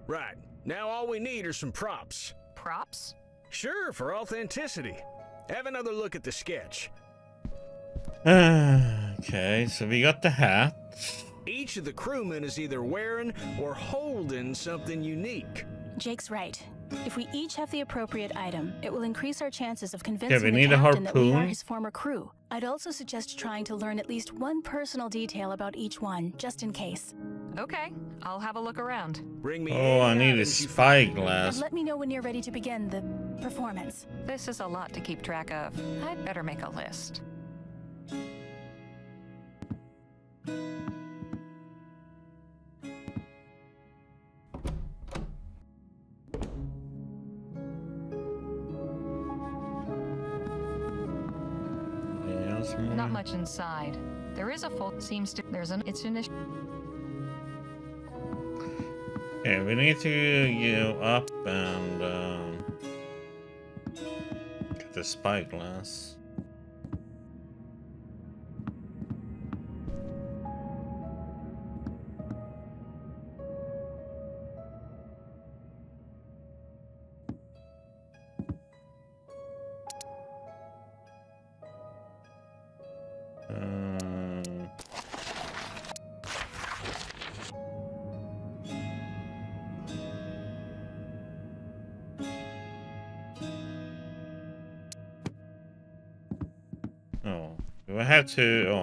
Right, now all we need are some props. Props? Sure, for authenticity. Have another look at the sketch. Okay, so we got the hat. Each of the crewmen is either wearing or holding something unique. Jake's right. If we each have the appropriate item, it will increase our chances of convincing we the need a captain that we are harpoon. his former crew. I'd also suggest trying to learn at least one personal detail about each one, just in case. Okay, I'll have a look around. Bring me Oh, I need a spyglass. And let me know when you're ready to begin the performance. This is a lot to keep track of. I'd better make a list. Not much inside. There is a fold. Seems to. There's an. It's an issue. Okay, we need to go up and get the spyglass.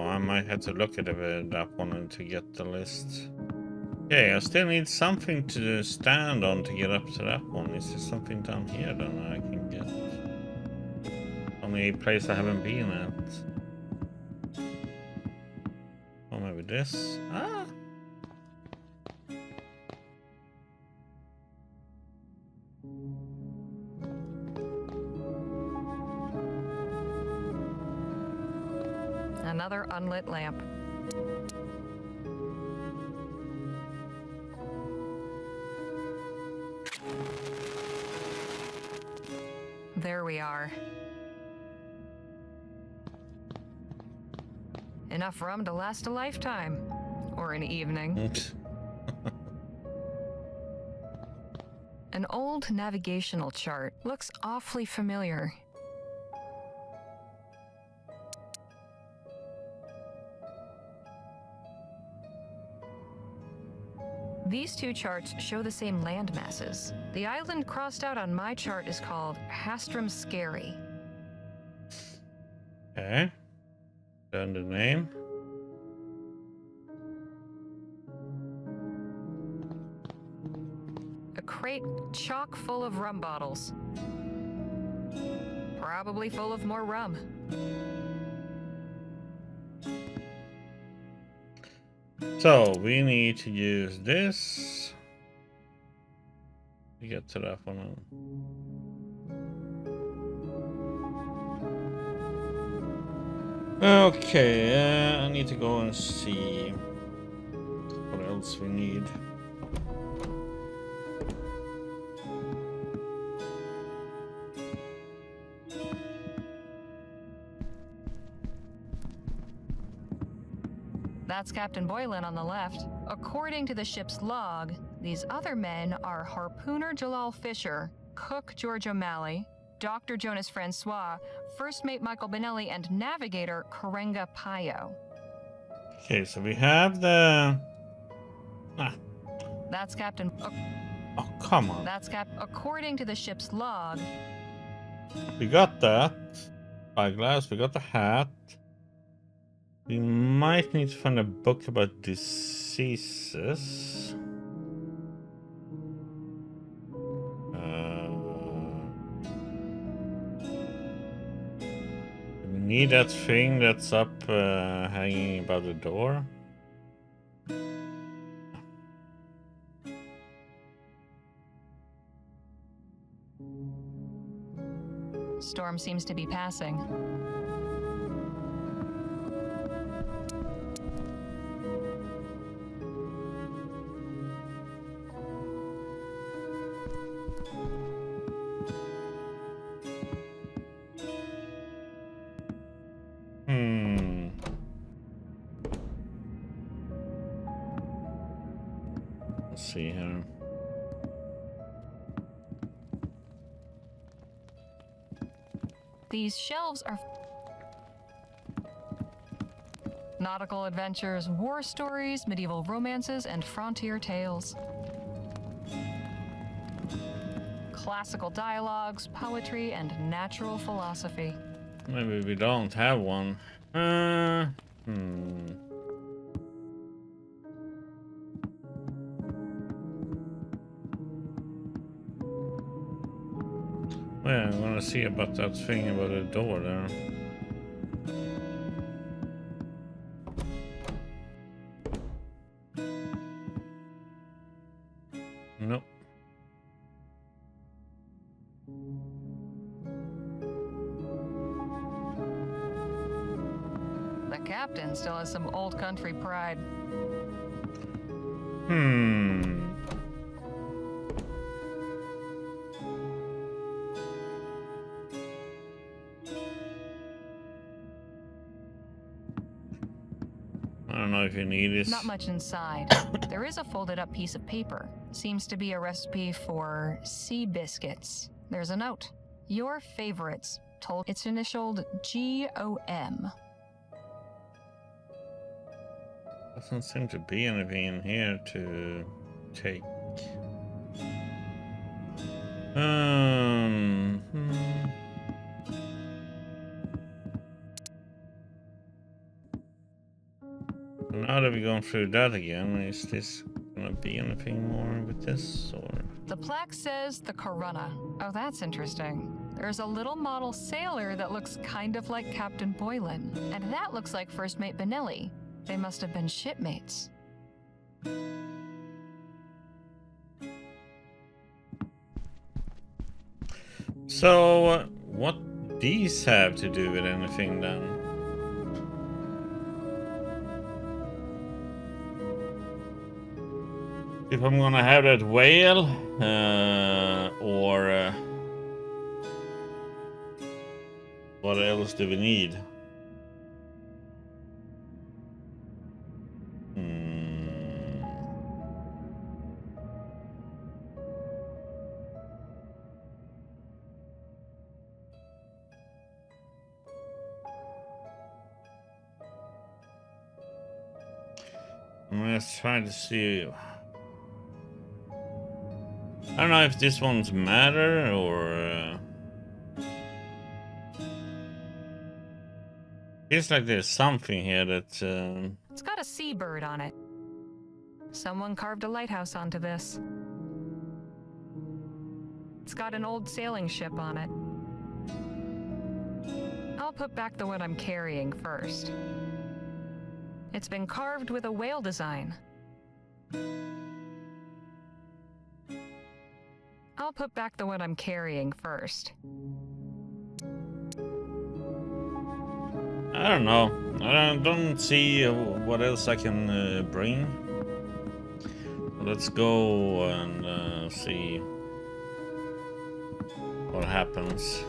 I might have to look at that one to get the list. Okay, I still need something to stand on to get up to that one. Is there something down here then I can get? Only place I haven't been at. Or maybe this. Ah! Another unlit lamp. There we are. Enough rum to last a lifetime. Or an evening. An old navigational chart looks awfully familiar. These two charts show the same land masses. The island crossed out on my chart is called Hastram Skerry. Okay. Learn the name. A crate chock full of rum bottles. Probably full of more rum. So we need to use this to get to that one. Okay, I need to go and see what else we need. That's Captain Boylan on the left. According to the ship's log, these other men are harpooner Jalal Fisher, cook George O'Malley, Dr. Jonas Francois, first mate Michael Benelli, and navigator Karenga Payo. Okay, so we have the... That's Captain... Oh, come on. That's According to the ship's log... We got that. Spyglass, we got the hat. We might need to find a book about diseases. We need that thing that's up hanging above the door. Storm seems to be passing. Let's see here. These shelves are nautical adventures, war stories, medieval romances, and frontier tales. Classical dialogues, poetry, and natural philosophy. Maybe we don't have one. Well, I want to see about that thing about the door there. Nope. The captain still has some old country pride. I don't know if you need this. Not much inside. There is a folded up piece of paper. Seems to be a recipe for sea biscuits. There's a note. Your favorites. Told it's initialed GOM. Doesn't seem to be anything in here to take. Now that we're going through that again, is this gonna be anything more with this, or? The plaque says the Corona. Oh, that's interesting. There's a little model sailor that looks kind of like Captain Boylan, and that looks like First Mate Benelli. They must have been shipmates. So, what these have to do with anything then? If I'm gonna have that whale, or what else do we need? Let's try to see. I don't know if this one's matter or feels like there's something here that It's got a seabird on it. Someone carved a lighthouse onto this. It's got an old sailing ship on it. I'll put back the one I'm carrying first. It's been carved with a whale design. I'll put back the one I'm carrying first. I don't know. I don't see what else I can bring. Let's go and see what happens.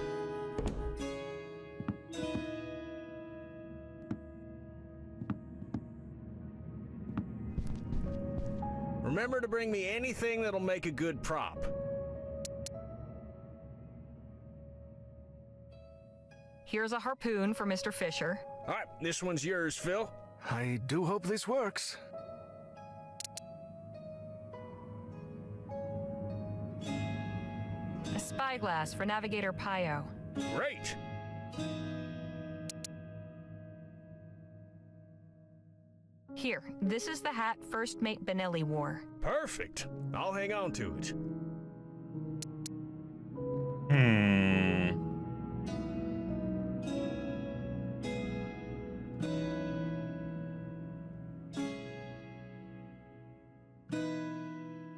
Remember to bring me anything that'll make a good prop. Here's a harpoon for Mr. Fisher. All right, this one's yours, Phil. I do hope this works. A spyglass for Navigator Pio. Great. Here, this is the hat First Mate Benelli wore. Perfect. I'll hang on to it.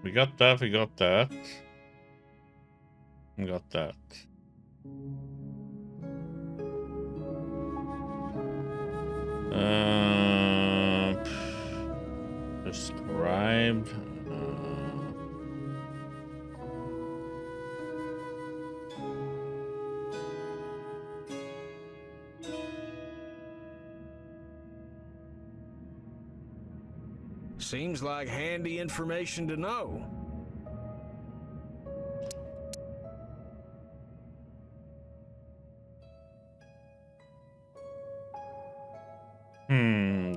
We got that, we got that. We got that. Described. Seems like handy information to know.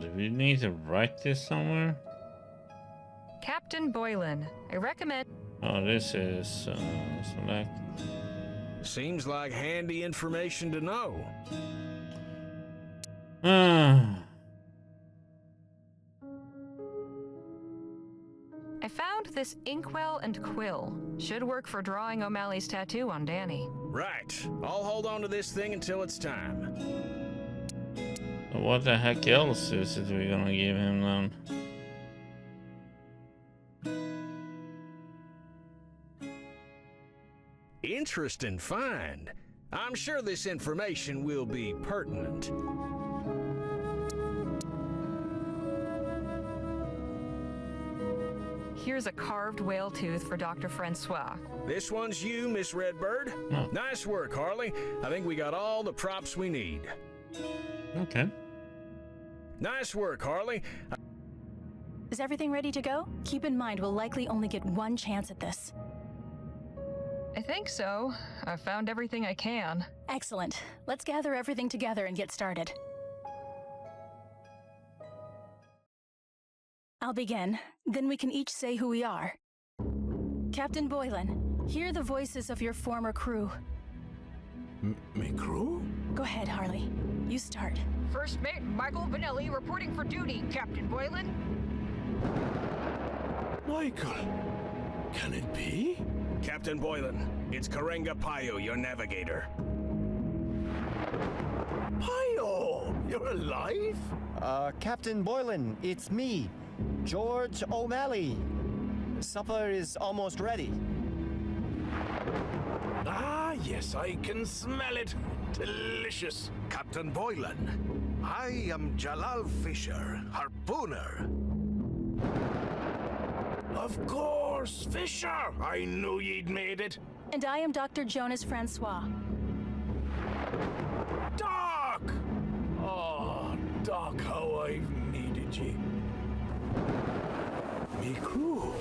Do we need to write this somewhere? Captain Boylan, I recommend... Oh, this is select. Seems like handy information to know. I found this inkwell and quill. Should work for drawing O'Malley's tattoo on Danny. Right. I'll hold on to this thing until it's time. What the heck else is it we're gonna give him then? Interesting find. I'm sure this information will be pertinent. Here's a carved whale tooth for Dr. Francois. This one's you, Miss Redbird. Oh. Nice work, Harley. I think we got all the props we need. Okay. Nice work, Harley. Is everything ready to go? Keep in mind, we'll likely only get one chance at this. I think so. I've found everything I can. Excellent. Let's gather everything together and get started. I'll begin. Then we can each say who we are. Captain Boylan, hear the voices of your former crew. Me crew? Go ahead, Harley. You start. First Mate Michael Benelli reporting for duty, Captain Boylan. Michael, can it be? Captain Boylan, it's Karenga Payo, your navigator. Payo, you're alive? Captain Boylan, it's me, George O'Malley. Supper is almost ready. Ah, yes, I can smell it. Delicious. Captain Boylan, I am Jalal Fisher, harpooner. Of course, Fisher! I knew you'd made it. And I am Dr. Jonas Francois. Doc! Oh, Doc, how I've needed you. Me crew.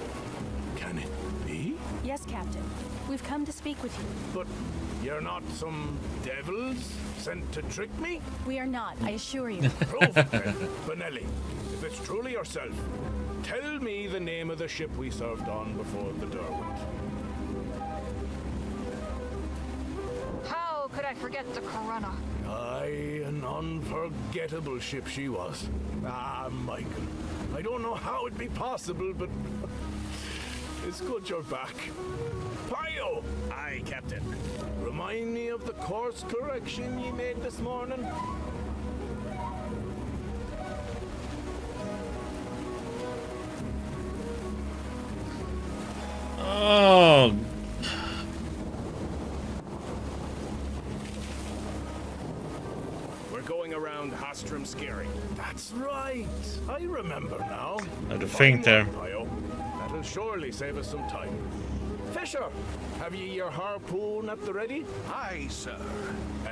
Can it be? Yes, Captain. We've come to speak with you. But you're not some devils sent to trick me? We are not, I assure you. Prove it then, Benelli. If it's truly yourself, tell me the name of the ship we served on before the Derwent. How could I forget the Corona? Aye, an unforgettable ship she was. Ah, Michael, I don't know how it'd be possible, but it's good you're back. Payo! Aye, Captain. Remind me of the course correction you made this morning. Oh. We're going around Hostrom Scary. That's right. I remember now. I had to think there. Payo. That'll surely save us some time. Fisher, have ye your harpoon at the ready? Aye, sir.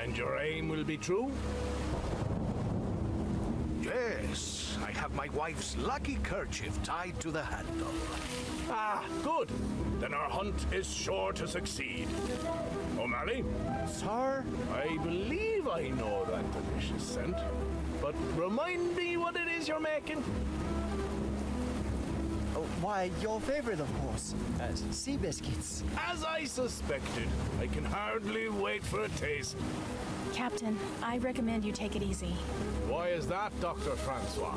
And your aim will be true? Yes, I have my wife's lucky kerchief tied to the handle. Ah, good. Then our hunt is sure to succeed. O'Malley? Sir? I believe I know that delicious scent. But remind me what it is you're making. Oh, why, your favorite, of course. Sea biscuits. As I suspected, I can hardly wait for a taste. Captain, I recommend you take it easy. Why is that, Dr. Francois?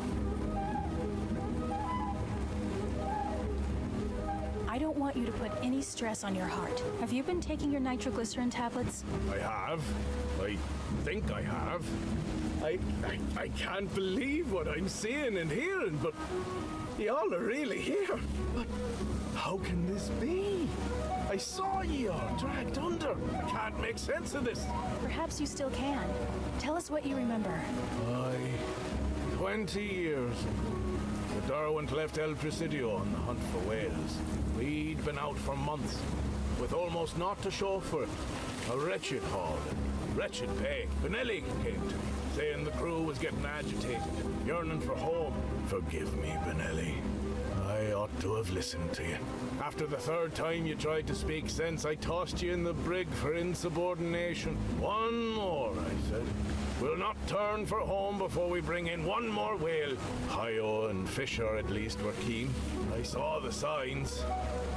I don't want you to put any stress on your heart. Have you been taking your nitroglycerin tablets? I have. I think I have. I can't believe what I'm seeing and hearing, but y'all are really here. But how can this be? I saw ye all dragged under. I can't make sense of this. Perhaps you still can. Tell us what you remember. 20 years ago, the Derwent left El Presidio on the hunt for whales. We'd been out for months, with almost naught to show for it. A wretched haul and wretched pay. Benelli came to me, saying the crew was getting agitated, yearning for home. Forgive me, Benelli. I ought to have listened to you. After the third time you tried to speak sense, I tossed you in the brig for insubordination. One more, I said. We'll not turn for home before we bring in one more whale. Payo and Fisher, at least, were keen. I saw the signs,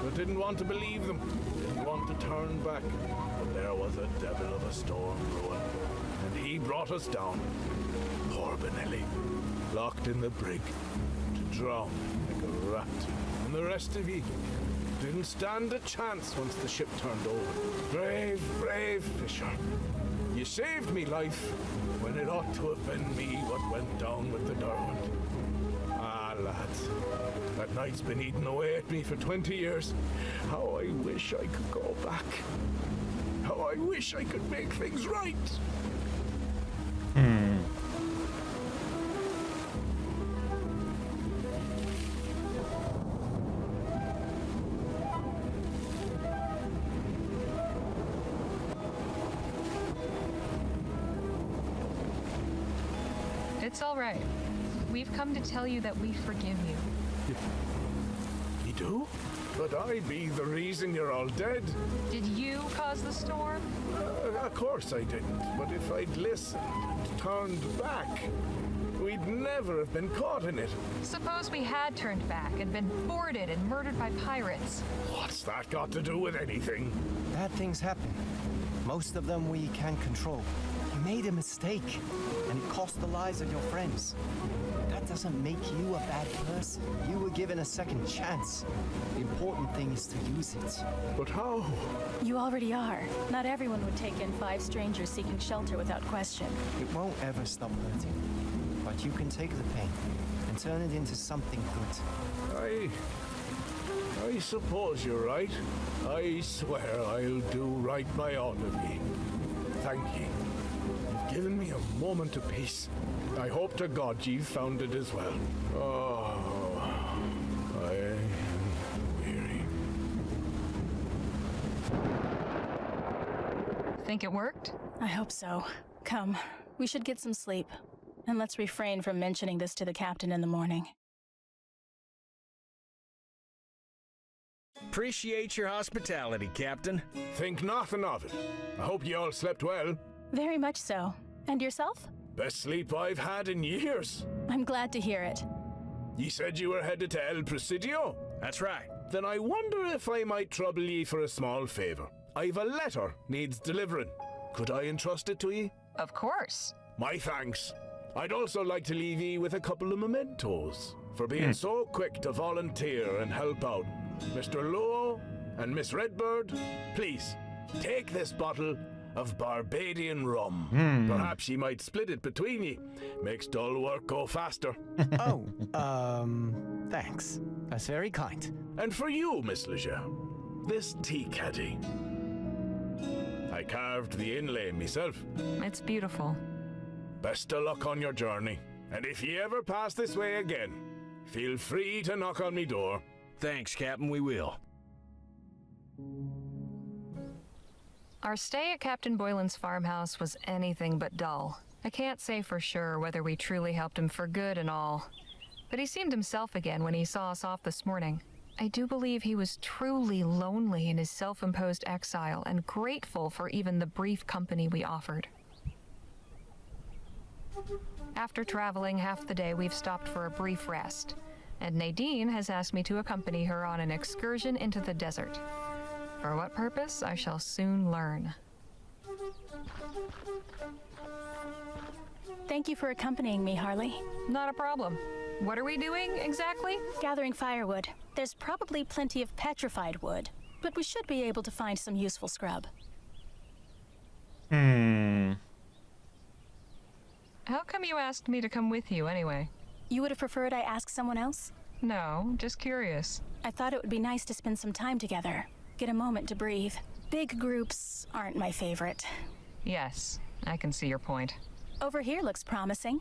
but didn't want to believe them. Didn't want to turn back. But there was a devil of a storm brewing, and he brought us down. Poor Benelli, locked in the brig, to drown like a rat. And the rest of ye didn't stand a chance once the ship turned over. Brave, brave Fisher. You saved me life when it ought to have been me what went down with the Derwent. Ah, lads, that night's been eating away at me for 20 years. How I wish I could go back. How I wish I could make things right. It's all right. We've come to tell you that we forgive you. You do? But I be the reason you're all dead. Did you cause the storm? Of course I didn't. But if I'd listened and turned back, we'd never have been caught in it. Suppose we had turned back and been boarded and murdered by pirates. What's that got to do with anything? Bad things happen. Most of them we can't control. You made a mistake, and it cost the lives of your friends. That doesn't make you a bad person. You were given a second chance. The important thing is to use it. But how? You already are. Not everyone would take in 5 strangers seeking shelter without question. It won't ever stop hurting. But you can take the pain and turn it into something good. I suppose you're right. I swear I'll do right by all of ye. Thank ye. You've given me a moment of peace. I hope to God you've found it as well. Oh, I am weary. Think it worked? I hope so. Come, we should get some sleep. And let's refrain from mentioning this to the captain in the morning. Appreciate your hospitality, Captain. Think nothing of it. I hope you all slept well. Very much so. And yourself? Best sleep I've had in years. I'm glad to hear it. Ye said you were headed to El Presidio? That's right. Then I wonder if I might trouble ye for a small favor. I've a letter needs delivering. Could I entrust it to ye? Of course. My thanks. I'd also like to leave ye with a couple of mementos for being so quick to volunteer and help out. Mr. Luo and Miss Redbird, please, take this bottle of Barbadian rum. Perhaps ye might split it between ye. Makes dull work go faster. Thanks. That's very kind. And for you, Miss Leger, this tea caddy. I carved the inlay myself. It's beautiful. Best of luck on your journey. And if ye ever pass this way again, feel free to knock on me door. Thanks, Captain, we will. Our stay at Captain Boylan's farmhouse was anything but dull. I can't say for sure whether we truly helped him for good and all, but he seemed himself again when he saw us off this morning. I do believe he was truly lonely in his self-imposed exile and grateful for even the brief company we offered. After traveling half the day, we've stopped for a brief rest, and Nadine has asked me to accompany her on an excursion into the desert. For what purpose, I shall soon learn. Thank you for accompanying me, Harley. Not a problem. What are we doing exactly? Gathering firewood. There's probably plenty of petrified wood, but we should be able to find some useful scrub. How come you asked me to come with you anyway? You would have preferred I ask someone else? No, just curious. I thought it would be nice to spend some time together. Get a moment to breathe. Big groups aren't my favorite. Yes, I can see your point. Over here looks promising.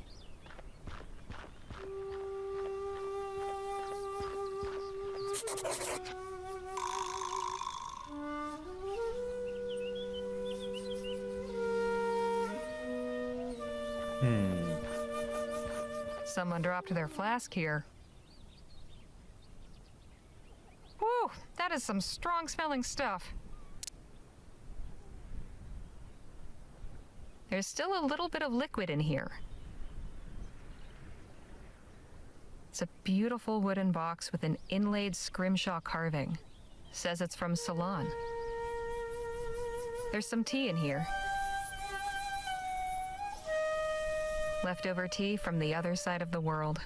Someone dropped their flask here. Whew, that is some strong-smelling stuff. There's still a little bit of liquid in here. It's a beautiful wooden box with an inlaid scrimshaw carving. Says it's from Ceylon. There's some tea in here. Leftover tea from the other side of the world.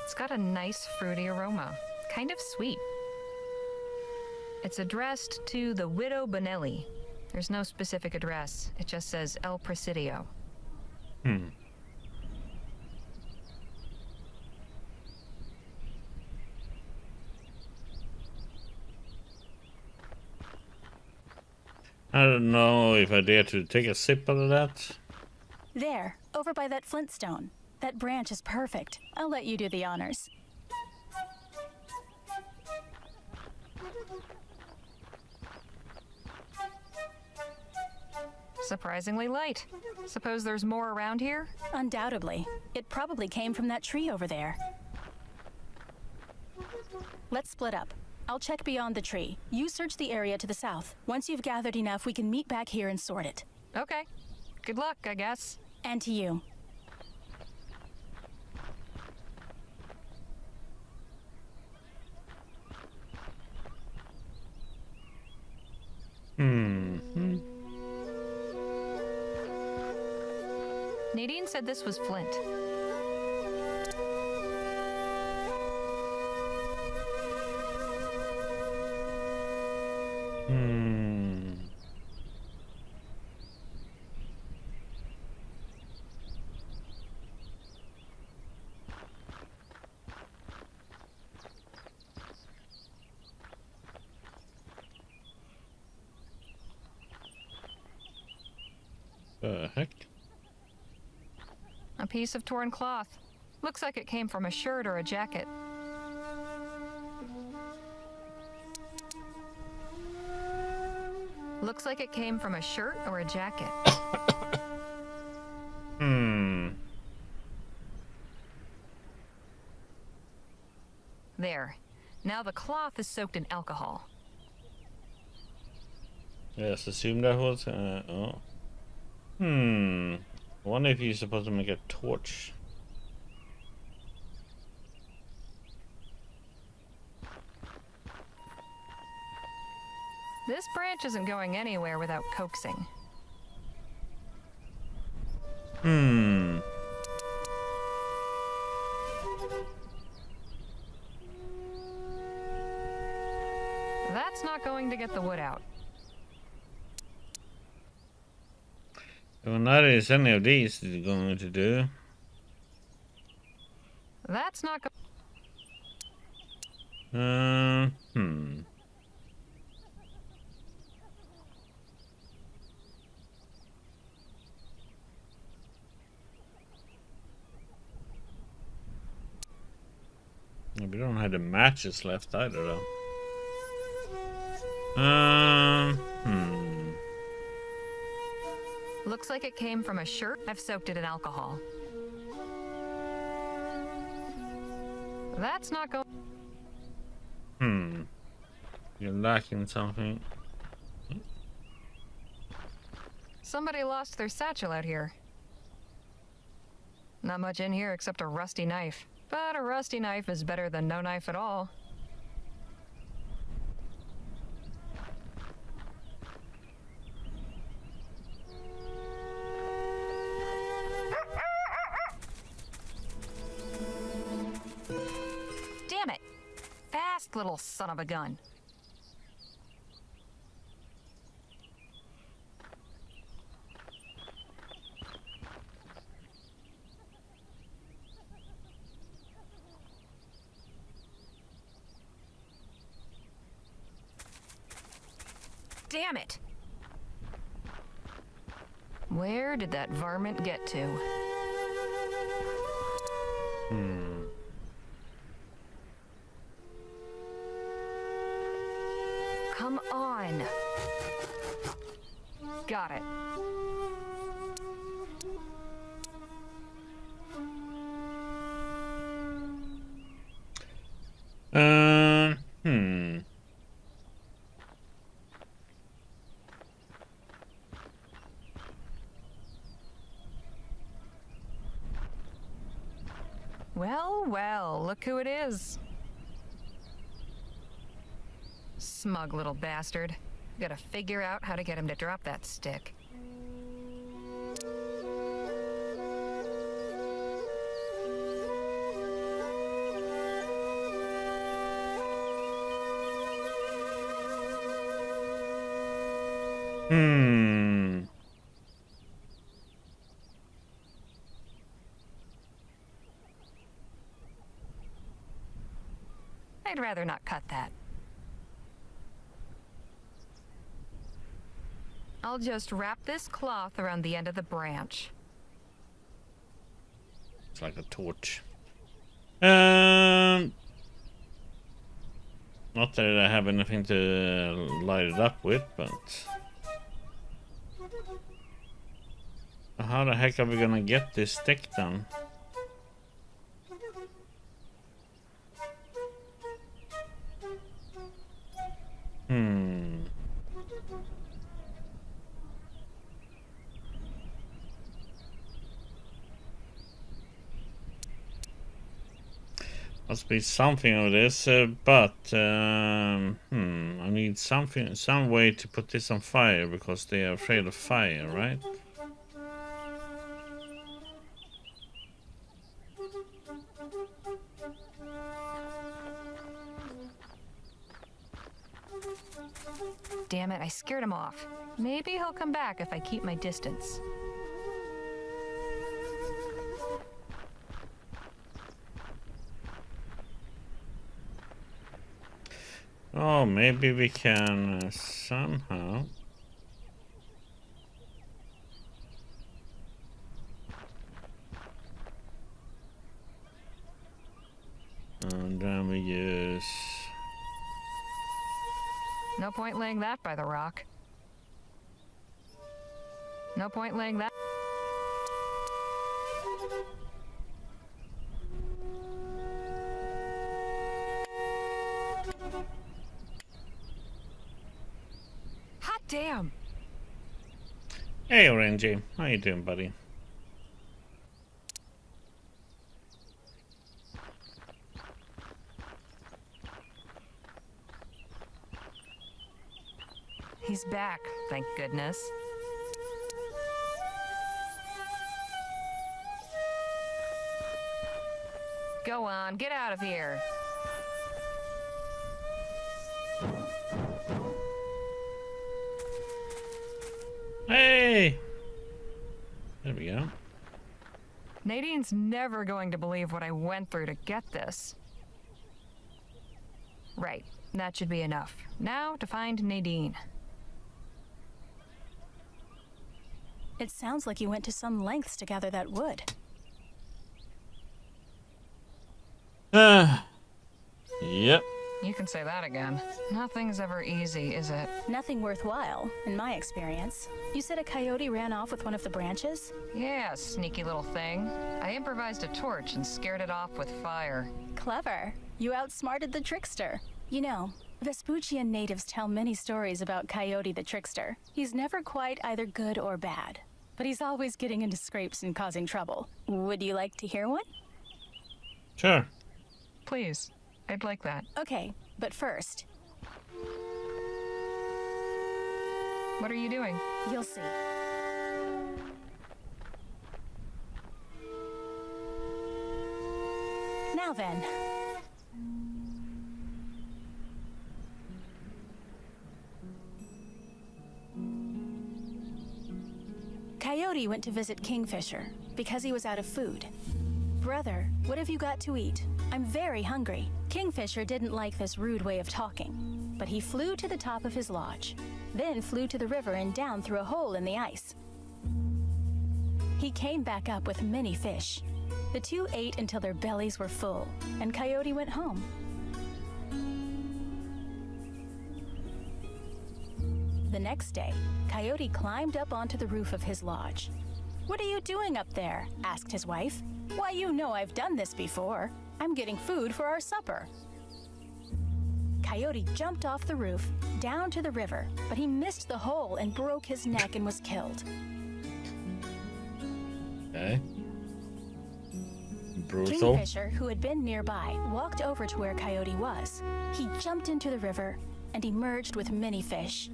It's got a nice fruity aroma, kind of sweet. It's addressed to the Widow Bonelli. There's no specific address. It just says El Presidio. I don't know if I dare to take a sip out of that. There, over by that flintstone. That branch is perfect. I'll let you do the honors. Surprisingly light. Suppose there's more around here? Undoubtedly. It probably came from that tree over there. Let's split up. I'll check beyond the tree. You search the area to the south. Once you've gathered enough, we can meet back here and sort it. Okay. Good luck, I guess. And to you. Nadine said this was flint. The heck? A piece of torn cloth. Looks like it came from a shirt or a jacket. Looks like it came from a shirt or a jacket. There. Now the cloth is soaked in alcohol. Yes, assume that was... oh. I wonder if you're supposed to make a torch. This branch isn't going anywhere without coaxing. That's not going to get the wood out. Well, not is any of these going to do. That's not We don't have the matches left either, though. Looks like it came from a shirt. I've soaked it in alcohol. That's not going. You're lacking something. Somebody lost their satchel out here. Not much in here except a rusty knife. But a rusty knife is better than no knife at all. Damn it! Fast, little son of a gun. Damn it! Where did that varmint get to? Come on! Got it. Well, well, look who it is. Smug little bastard. Gotta figure out how to get him to drop that stick. I'd rather not cut that. I'll just wrap this cloth around the end of the branch. It's like a torch. Not that I have anything to light it up with, but how the heck are we gonna get this stick done? Must be something of this, but I need something, some way to put this on fire because they are afraid of fire, right? I scared him off. Maybe he'll come back if I keep my distance. Oh, maybe we can somehow. And then we use... No point laying that by the rock. No point laying that. Hot damn! Hey, Orangey. How you doing, buddy? He's back, thank goodness. Go on, get out of here. Hey! There we go. Nadine's never going to believe what I went through to get this. Right, that should be enough. Now to find Nadine. It sounds like you went to some lengths to gather that wood. Yep. You can say that again. Nothing's ever easy, is it? Nothing worthwhile, in my experience. You said a coyote ran off with one of the branches? Yeah, sneaky little thing. I improvised a torch and scared it off with fire. Clever. You outsmarted the trickster. You know, Vespuccian natives tell many stories about Coyote the Trickster. He's never quite either good or bad, but he's always getting into scrapes and causing trouble. Would you like to hear one? Sure. Please. I'd like that. Okay, but first... What are you doing? You'll see. Now then. Coyote went to visit Kingfisher because he was out of food. Brother, what have you got to eat? I'm very hungry. Kingfisher didn't like this rude way of talking, but he flew to the top of his lodge, then flew to the river and down through a hole in the ice. He came back up with many fish. The two ate until their bellies were full, and Coyote went home. The next day, Coyote climbed up onto the roof of his lodge. "What are you doing up there?" asked his wife. "Why, you know I've done this before. I'm getting food for our supper." Coyote jumped off the roof, down to the river, but he missed the hole and broke his neck and was killed. Okay. Brutal. Kingfisher, who had been nearby, walked over to where Coyote was. He jumped into the river and emerged with many fish.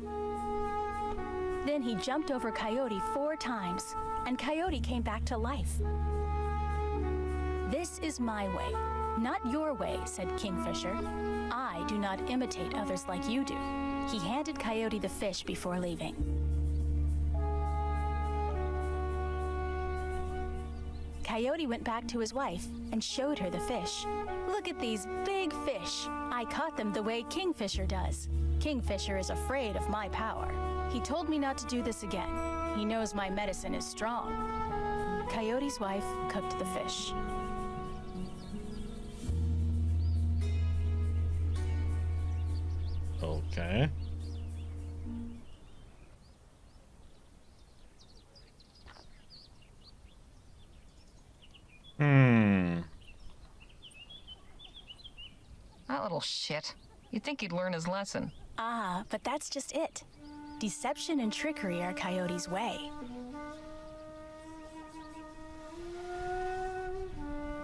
Then he jumped over Coyote 4 times, and Coyote came back to life. "This is my way, not your way," said Kingfisher. "I do not imitate others like you do." He handed Coyote the fish before leaving. Coyote went back to his wife and showed her the fish. "Look at these big fish. I caught them the way Kingfisher does. Kingfisher is afraid of my power. He told me not to do this again. He knows my medicine is strong." Coyote's wife cooked the fish. Okay. That little shit. You'd think he'd learn his lesson. Ah, but that's just it. Deception and trickery are Coyote's way.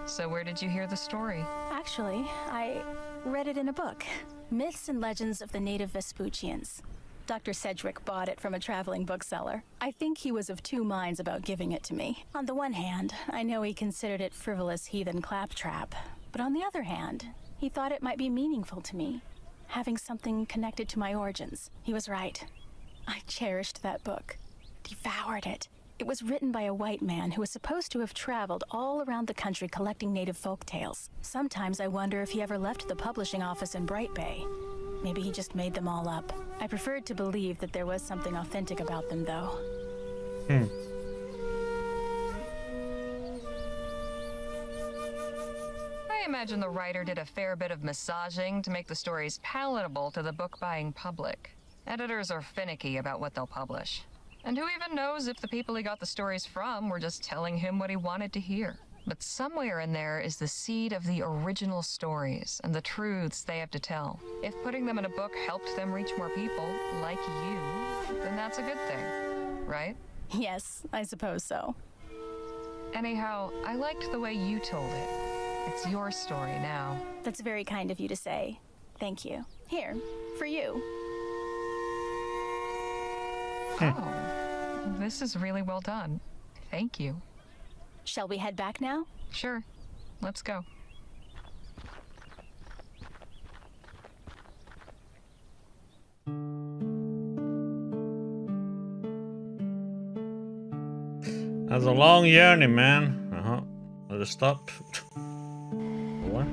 So where did you hear the story? Actually, I read it in a book. Myths and Legends of the Native Vespuccians. Dr. Sedgwick bought it from a traveling bookseller. I think he was of two minds about giving it to me. On the one hand, I know he considered it frivolous heathen claptrap. But on the other hand, he thought it might be meaningful to me, having something connected to my origins. He was right. I cherished that book. Devoured it. It was written by a white man who was supposed to have traveled all around the country collecting native folk tales. Sometimes I wonder if he ever left the publishing office in Bright Bay. Maybe he just made them all up. I preferred to believe that there was something authentic about them, though. I imagine the writer did a fair bit of massaging to make the stories palatable to the book-buying public. Editors are finicky about what they'll publish. And who even knows if the people he got the stories from were just telling him what he wanted to hear. But somewhere in there is the seed of the original stories and the truths they have to tell. If putting them in a book helped them reach more people, like you, then that's a good thing, right? Yes, I suppose so. Anyhow, I liked the way you told it. It's your story now. That's very kind of you to say. Thank you. Here, for you. Oh, this is really well done. Thank you. Shall we head back now? Sure. Let's go. That's a long journey, man. Let us stop. What?